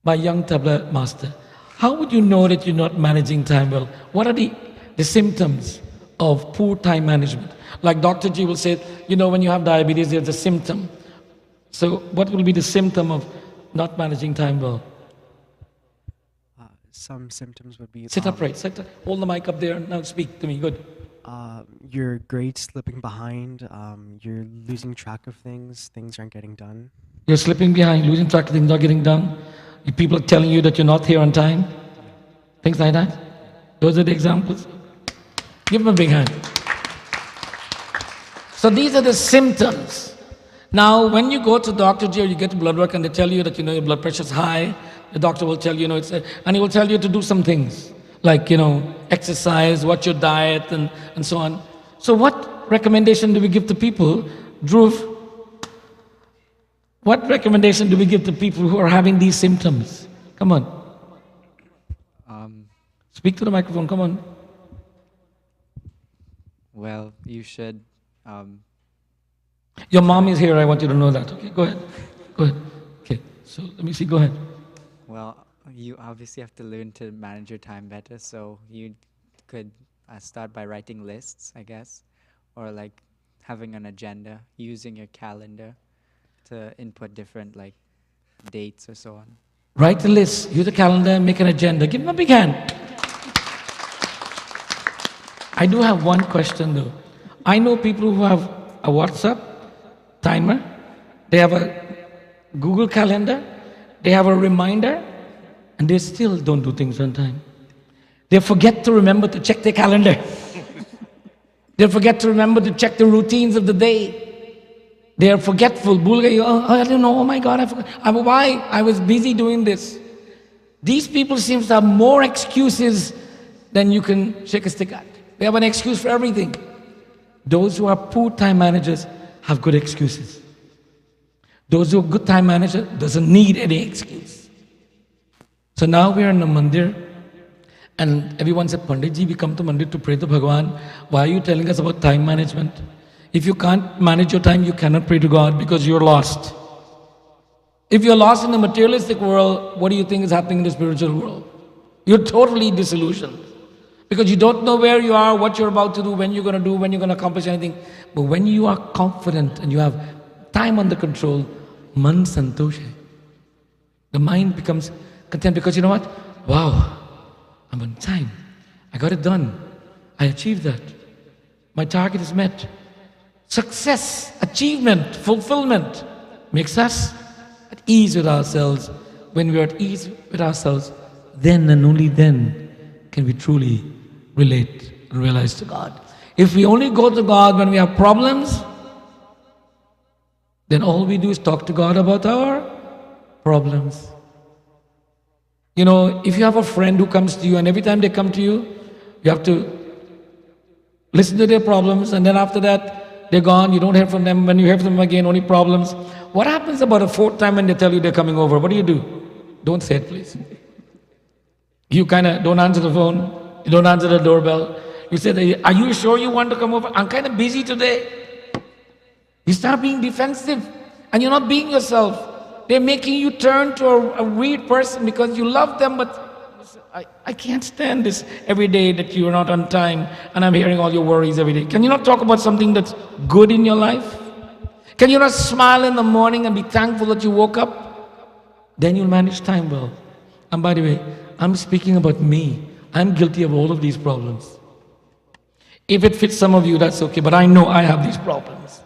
My young tabla master, how would you know that you're not managing time well? What are the symptoms of poor time management? Like Dr. G will say, you know, when you have diabetes, there's a symptom. So what will be the symptom of not managing time well?
Some symptoms would be...
Sit upright. Hold the mic up there. Now speak to me. Good.
Your grades slipping behind. You're losing track of things. Things aren't getting done.
You're slipping behind, losing track of things not getting done. People are telling you that you're not here on time. Things like that. Those are the examples. Give them a big hand. So these are the symptoms. Now, when you go to Dr. G or you get blood work and they tell you that, your blood pressure is high, the doctor will tell you, and he will tell you to do some things like, exercise, watch your diet, and so on. So what recommendation do we give to people? Dhruv, what recommendation do we give to people who are having these symptoms? Come on. Speak to the microphone, come on.
Well, you should...
Your mom is here, I want you to know that. Okay, go ahead. Go ahead. Okay, so let me see, go ahead.
Well, you obviously have to learn to manage your time better, so you could start by writing lists, I guess, or like having an agenda, using your calendar to input different dates or so on.
Write a list, use a calendar, make an agenda. Give them a big hand. I do have one question though. I know people who have a WhatsApp timer, they have a Google Calendar, they have a reminder, and they still don't do things on time. They forget to remember to check their calendar. They forget to remember to check the routines of the day. They are forgetful. Oh, I don't know. Oh my God, I forgot. Why? I was busy doing this. These people seem to have more excuses than you can shake a stick at. They have an excuse for everything. Those who are poor time managers have good excuses. Those who are good time managers doesn't need any excuse. So now we are in the Mandir, and everyone said, Panditji, we come to Mandir to pray to Bhagwan. Why are you telling us about time management? If you can't manage your time, you cannot pray to God because you're lost. If you're lost in the materialistic world, what do you think is happening in the spiritual world? You're totally disillusioned because you don't know where you are, what you're about to do, when you're going to do, when you're going to accomplish anything. But when you are confident and you have time under control, man santosh hai. The mind becomes content because you know what? Wow, I'm on time. I got it done. I achieved that. My target is met. Success, achievement, fulfillment makes us at ease with ourselves. When we're at ease with ourselves, then and only then can we truly relate and realize to God. If we only go to God when we have problems, then all we do is talk to God about our problems. You know, if you have a friend who comes to you and every time they come to you, you have to listen to their problems, and then after that, they're gone, you don't hear from them. When you hear from them again, only problems. What happens about a fourth time when they tell you they're coming over? What do? Don't say it, please. You kind of don't answer the phone. You don't answer the doorbell. You say, are you sure you want to come over? I'm kind of busy today. You start being defensive and you're not being yourself. They're making you turn to a weird person because you love them, but I can't stand this every day that you're not on time and I'm hearing all your worries every day. Can you not talk about something that's good in your life? Can you not smile in the morning and be thankful that you woke up? Then you'll manage time well. And by the way, I'm speaking about me. I'm guilty of all of these problems. If it fits some of you, that's okay, but I know I have these problems.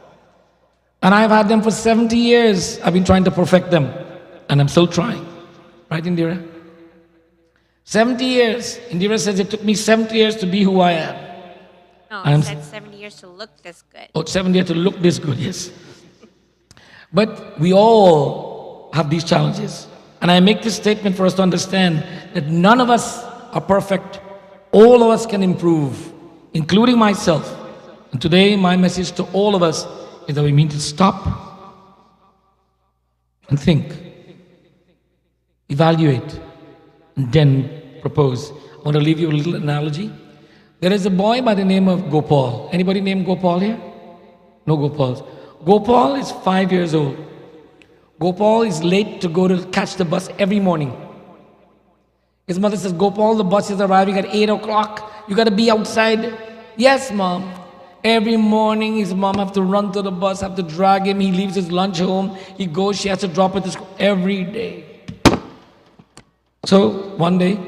And I've had them for 70 years. I've been trying to perfect them. And I'm still trying. Right, Indira? 70 years. Indira says it took me 70 years to be who I am.
No, I said 70 years to look this good.
Oh, 70 years to look this good, yes. But we all have these challenges. And I make this statement for us to understand that none of us are perfect. All of us can improve, including myself. And today, my message to all of us is that we need to stop and think, evaluate, and then propose. I want to leave you a little analogy. There is a boy by the name of Gopal. Anybody named Gopal here? No Gopals. Gopal is 5 years old. Gopal is late to go to catch the bus every morning. His mother says, Gopal, the bus is arriving at 8 o'clock. You got to be outside. Yes, mom. Every morning his mom have to run to the bus, have to drag him. He leaves his lunch home. He goes, she has to drop it to school every day. So one day,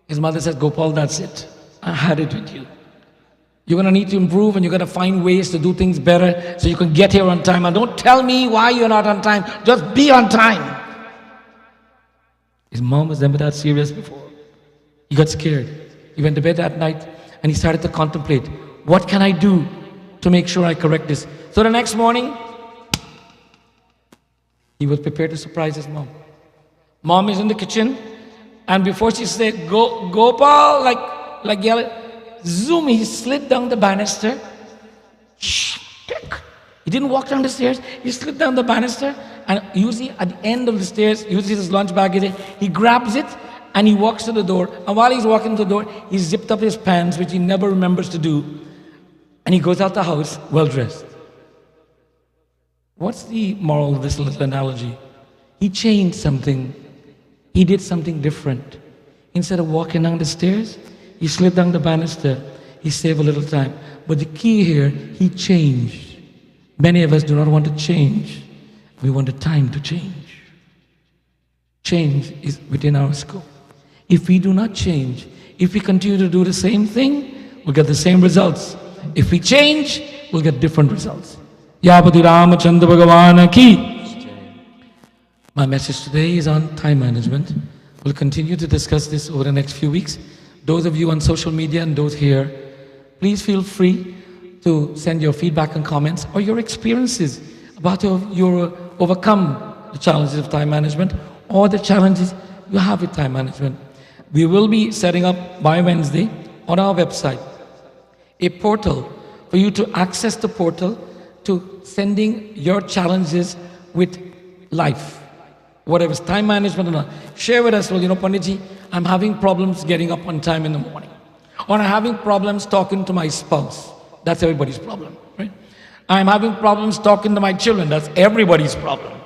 his mother says, Gopal, that's it. I had it with you. You're going to need to improve and you're going to find ways to do things better so you can get here on time. And don't tell me why you're not on time. Just be on time. His mom was never that serious before. He got scared. He went to bed that night and he started to contemplate, what can I do to make sure I correct this? So the next morning, he was prepared to surprise his mom. Mom is in the kitchen, and before she said, Gopal, like yell, zoom, he slid down the banister. He didn't walk down the stairs, he slid down the banister, and usually at the end of the stairs, usually his lunch bag is there, he grabs it, and he walks to the door, and while he's walking to the door, he zipped up his pants, which he never remembers to do, and he goes out the house well-dressed. What's the moral of this little analogy? He changed something. He did something different. Instead of walking down the stairs, he slid down the banister. He saved a little time. But the key here, he changed. Many of us do not want to change. We want the time to change. Change is within our scope. If we do not change, if we continue to do the same thing, we'll get the same results. If we change, we'll get different results. Yapati Ramachandra Bhagavan ki. My message today is on time management. We'll continue to discuss this over the next few weeks. those of you on social media and those here, please feel free to send your feedback and comments or your experiences about your overcome the challenges of time management or the challenges you have with time management. We will be setting up by Wednesday on our website a portal for you to access the portal to sending your challenges with life. Whatever is time management or not. Share with us, well, Panditji, I'm having problems getting up on time in the morning. Or I'm having problems talking to my spouse. That's everybody's problem, right? I'm having problems talking to my children. That's everybody's problem.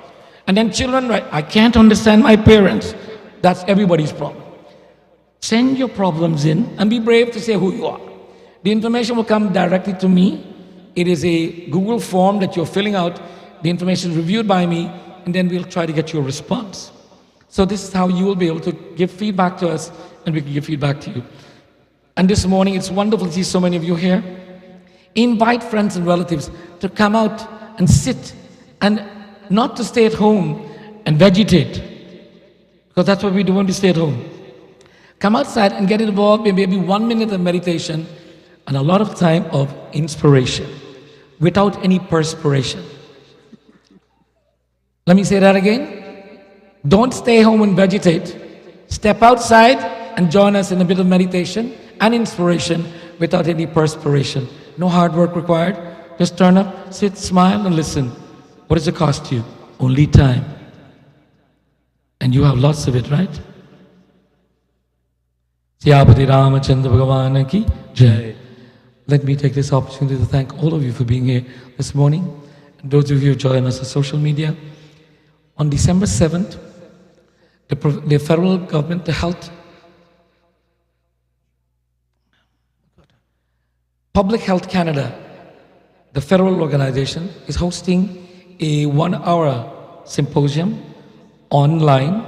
And then children, right? I can't understand my parents. That's everybody's problem. Send your problems in and be brave to say who you are. The information will come directly to me. It is a Google form that you're filling out. The information is reviewed by me, and then we'll try to get you a response. So this is how you will be able to give feedback to us, and we can give feedback to you. And this morning, it's wonderful to see so many of you here. Invite friends and relatives to come out and sit, and not to stay at home and vegetate, because that's what we do when we stay at home. Come outside and get involved in maybe 1 minute of meditation and a lot of time of inspiration without any perspiration. Let me say that again. Don't stay home and vegetate. Step outside and join us in a bit of meditation and inspiration without any perspiration. No hard work required. Just turn up, sit, smile, and listen. What does it cost you? Only time. And you have lots of it, right? Siyapati Ramachandra Bhagavan ki Jai. Let me take this opportunity to thank all of you for being here this morning. And those of you who join us on social media. On December 7th, the federal government, the Public Health Canada, the federal organization, is hosting a 1-hour symposium online.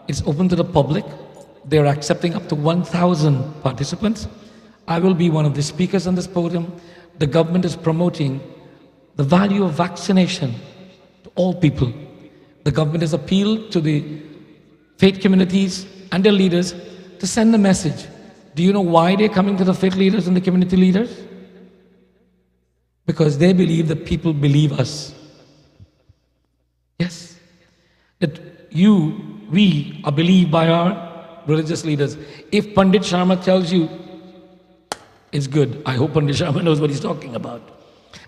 It's open to the public. They're accepting up to 1,000 participants. I will be one of the speakers on this podium. The government is promoting the value of vaccination to all people. The government has appealed to the faith communities and their leaders to send a message. Do you know why they're coming to the faith leaders and the community leaders? Because they believe that people believe us. Yes. That we are believed by our religious leaders. If Pandit Sharma tells you, it's good. I hope Pandit Sharma knows what he's talking about.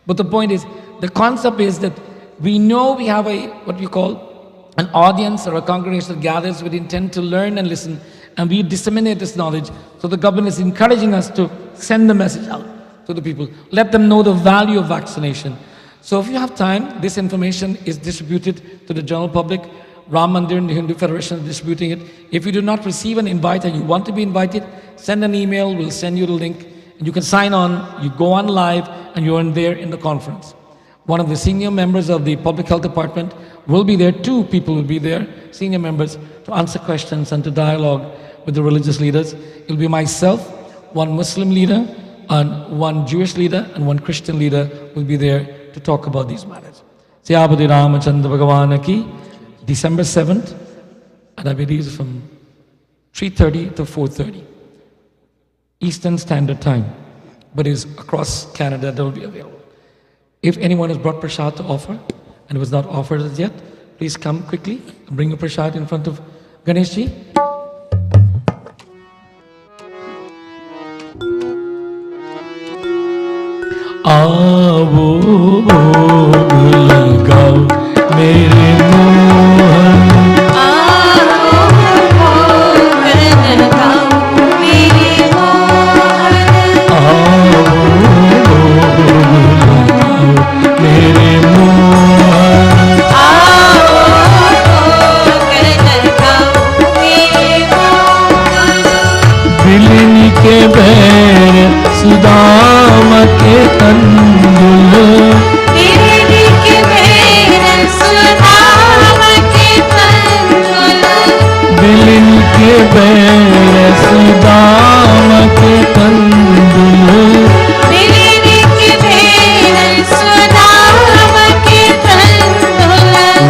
But the point is, the concept is that we know we have what we call an audience or a congregation that gathers with intent to learn and listen, and we disseminate this knowledge. So the government is encouraging us to send the message out to the people. Let them know the value of vaccination. So if you have time, this information is distributed to the general public. Ram Mandir and the Hindu Federation is distributing it. If you do not receive an invite and you want to be invited, send an email, we'll send you the link. And you can sign on, you go on live, and you're in there in the conference. One of the senior members of the Public Health Department will be there. 2 people will be there, senior members, to answer questions and to dialogue with the religious leaders. It will be myself, 1 Muslim leader, and 1 Jewish leader, and 1 Christian leader will be there to talk about these matters. Siyapati Ramachandra Bhagavan ki, December 7th, and I believe it's from 3:30 to 4:30. Eastern Standard Time, but is across Canada that will be available. If anyone has brought prasad to offer and was not offered as yet, please come quickly and bring your prasad in front of Ganeshji. Aavo bhog lagao mere mohan. के बैर सुदाम के तंदुल के बैर सुदाम के तंदुल बिलिन के बैर सुदाम के तंदुल बिलिन के बैर सुदाम के तंदुल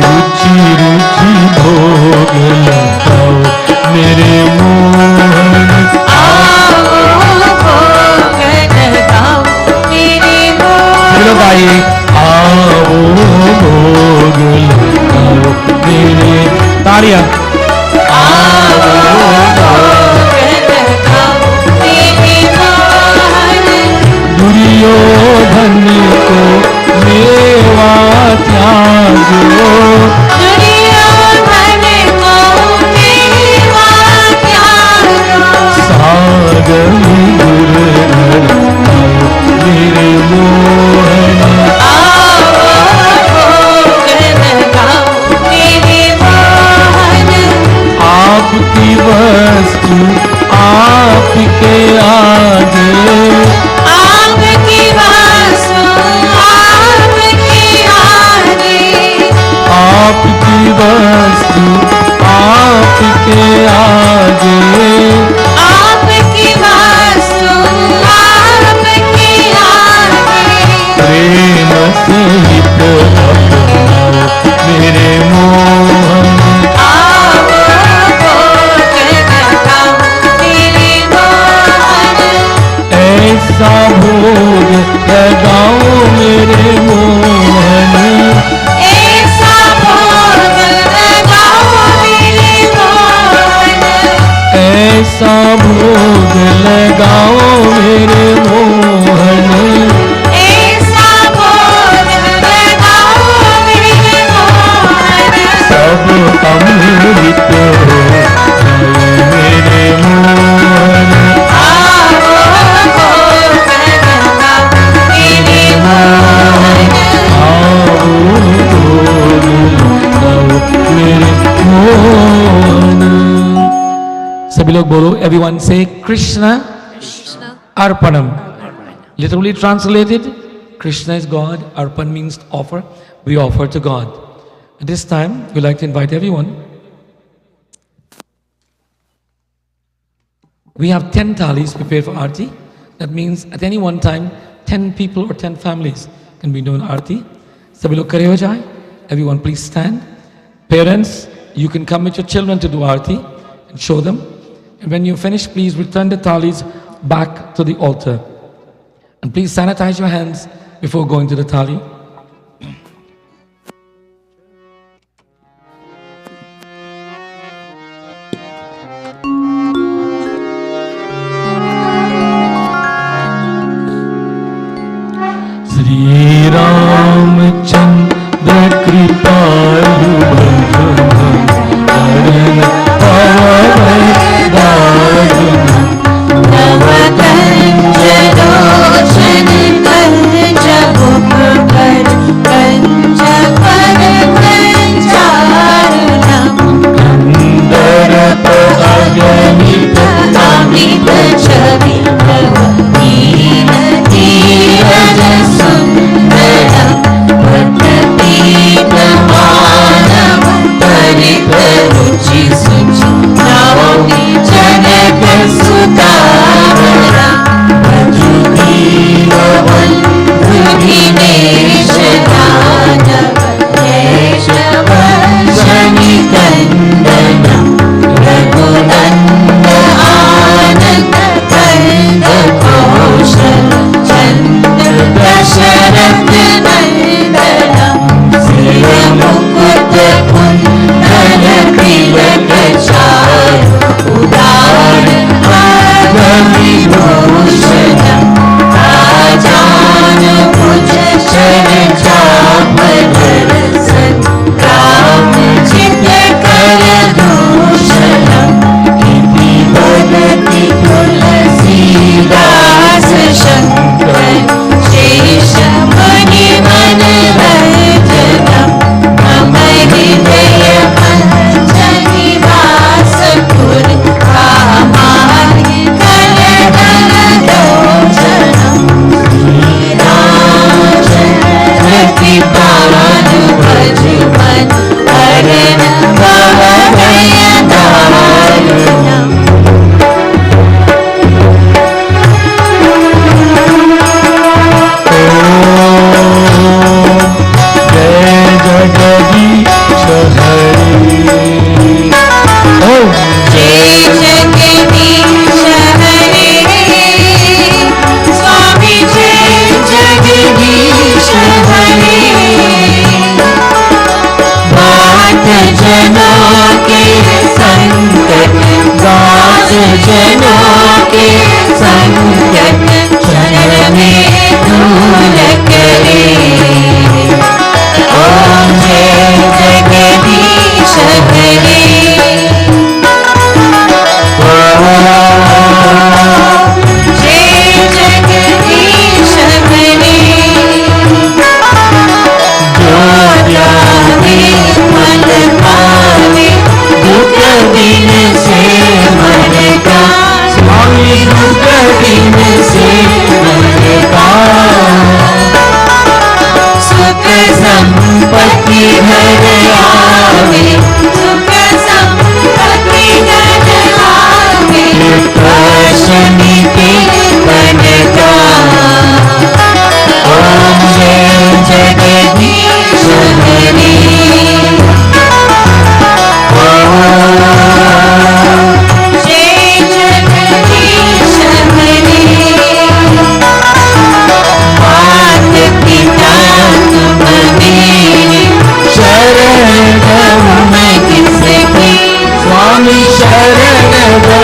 रुचि रुचि भोग लगाओ मेरे मोहन तालियां। दुर्योधन को मेवा त्यागो, सागर गुरु मेरे मोहन, आपकी वस्तु आपके आगे, आपकी वस्तु आपके आगे, आपकी वस्तु आपके आगे, आपकी वस्तु आपके आगे, प्रेम सहित अपनाओ मेरे मोहन, ऐसा भोग लगाओ मेरे मोहन, ऐसा भोग लगाओ मेरे मोहन, ऐसा भोग लगाओ मेरे मोहन, ऐसा भोग लगाओ मेरे मोहन, सब अमृत हो मेरे मोहन, सभी लोग बोलो, everyone say Krishna Arpanam. Literally translated, Krishna is God, Arpan means offer, we offer to God. At this time, we'd like to invite everyone. We have 10 thalis prepared for Aarti. That means at any one time, 10 people or 10 families can be doing Aarti. Sabhi log khade ho jaye. Everyone please stand. Parents, you can come with your children to do Aarti and show them. And when you finish, please return the thalis back to the altar. And please sanitize your hands before going to the thali. Sri Ramchandra Kripalu Bhajan Navakanjalochana Kar Jab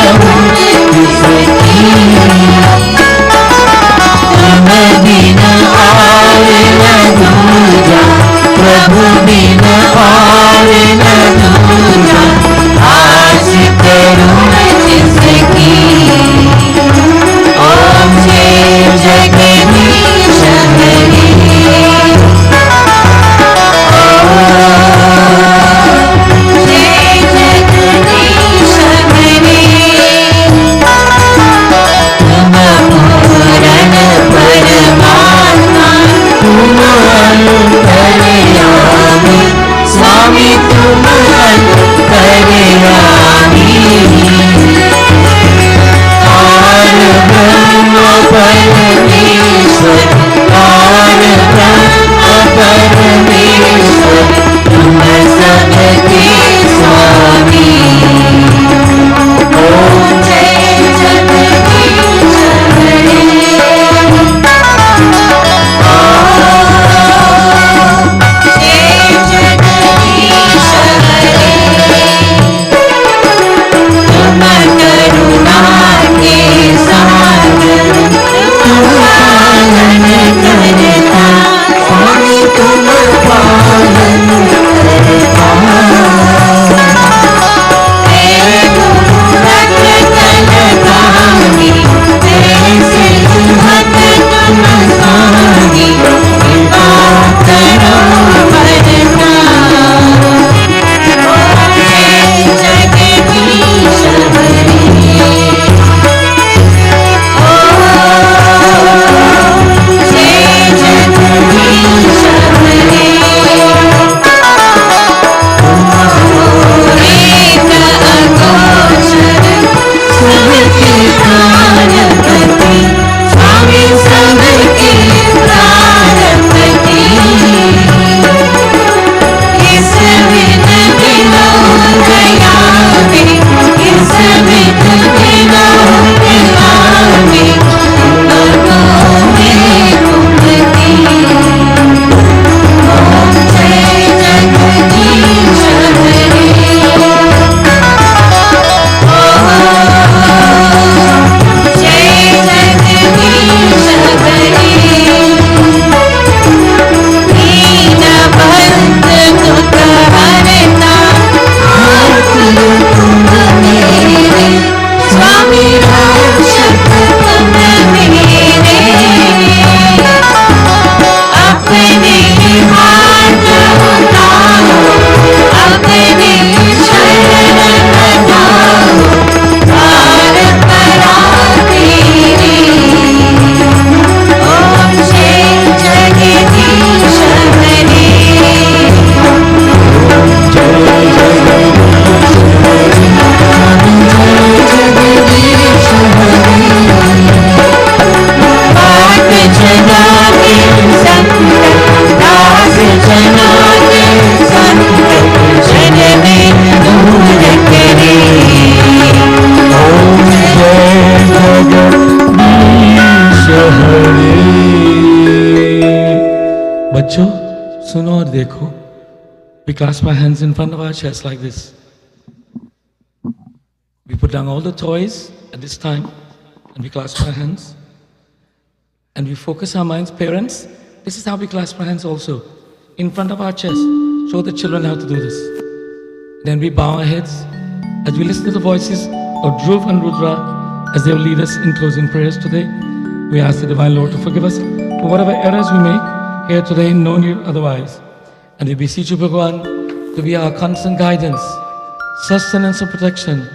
कहूँ किसकी, तुम बिन और न दूजा, प्रभु बिन और न दूजा, आस करूँ जिसकी। ओम जय जगदीश हरि, स्वामी तुम अंतर्यामी, पार ब्रह्म परमेश्वर, पार ब्रह्म परमेश्वर, तुम सबके स्वामी। ओम जय जगदीश हरि,
बच्चों सुनो और देखो. We clasp our hands in front of our chest like this. We put down all the toys at this time and we clasp our hands. And we focus our minds. Parents, this is how we clasp our hands also. In front of our chest. Show the children how to do this. Then we bow our heads as we listen to the voices of Dhruv and Rudra as they will lead us in closing prayers today. We ask the Divine Lord to forgive us for whatever errors we make here today, known or otherwise. And we beseech you, Bhagwan, to be our constant guidance, sustenance and protection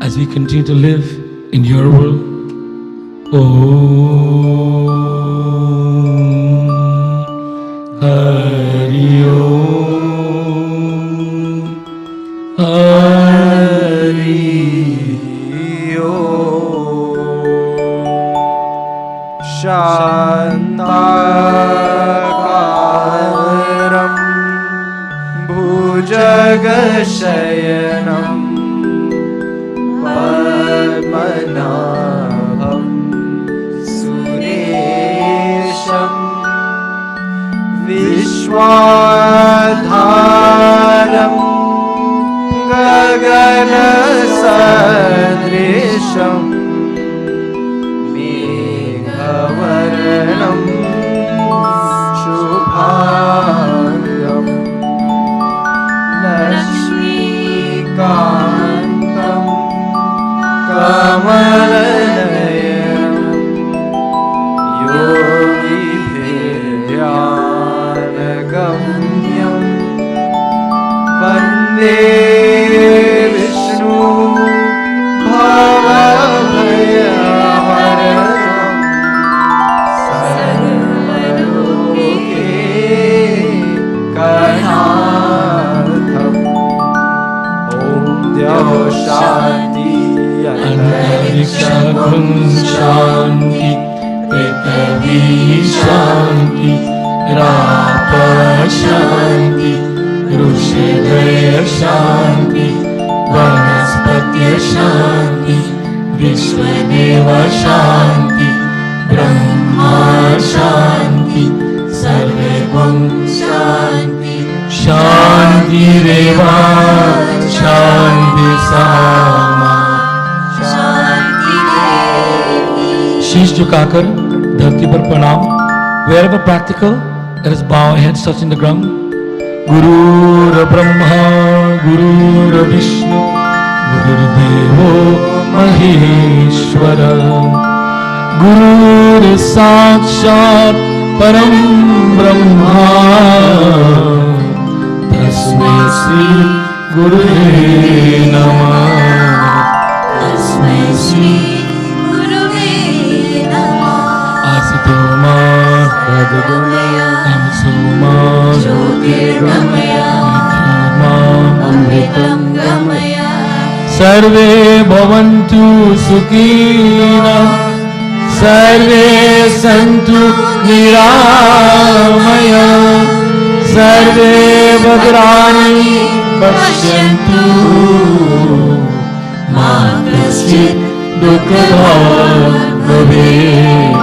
as we continue to live in your world. Om Hari Om Hari
Om Shantakaram Bhujagashyanam Padmanabham Suresham Vishwadharam Gagana Sadre कान्तं कमलनयनं योगिभिर्ध्यानगम्यं वन्दे विष्णु भवभयहरं सर्वलोकैकनाथम्। ॐ द्यौः शान्ति
अंतरिक्षं शान्ति पृथिवी शान्ति राप शान्ति ऋषिदय शान्ति वनस्पत्य शान्ति विश्वदेव शान्ति ब्रह्मा शान्ति सर्वे गुण शान्ति शान्तिरेव शान्ति सामा। शीश झुकाकर धरती पर प्रणाम। Wherever practical, let us bow our heads touching the ground. Gurur Brahma, Gurur Vishnu, Gurudevo Maheshwara. Gurur Sakshat Param Brahma. Tasmai Sri Gurave Namah. Tasmai Sri Gurave Namah. Asito Ma Radagaya Tamsuma Jyotirgamaya Vidyama Amritam Gamaya. Sarve Bhavantu Sukhina Sarve Santu Niramaya Sarve Bhadrani Pashyantu Ma Kaschit Dukkha Bhavet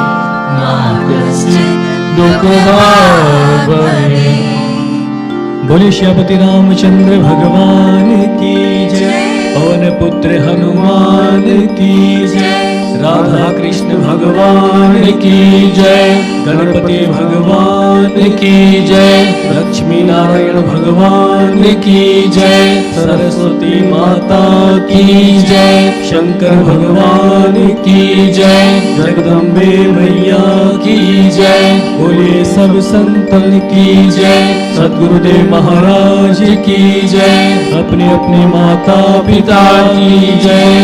Ma Kaschit Dukkha Bhavet। बोले श्यापति रामचंद्र भगवान की जय। पवन पुत्र हनुमान की जय। राधा कृष्ण भगवान की जय। गणपति भगवान की जय। लक्ष्मी नारायण भगवान की जय। सरस्वती माता की जय। शंकर भगवान की जय। जगदम्बे मैया की जय। बोले सब संतन की जय। सद्गुरुदेव महाराज की जय। अपने अपने माता पिता की जय।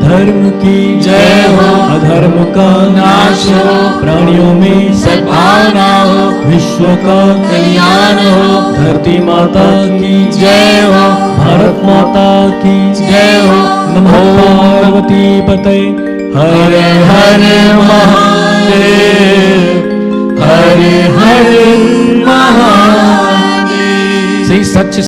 धर्म की जय हो अधर्म का नाश हो। प्राणियों में सद्भावना हो विश्व का कल्याण हो। धरती माता की जय हो भारत माता की जय हो। नमो पार्वती पते हर हर महा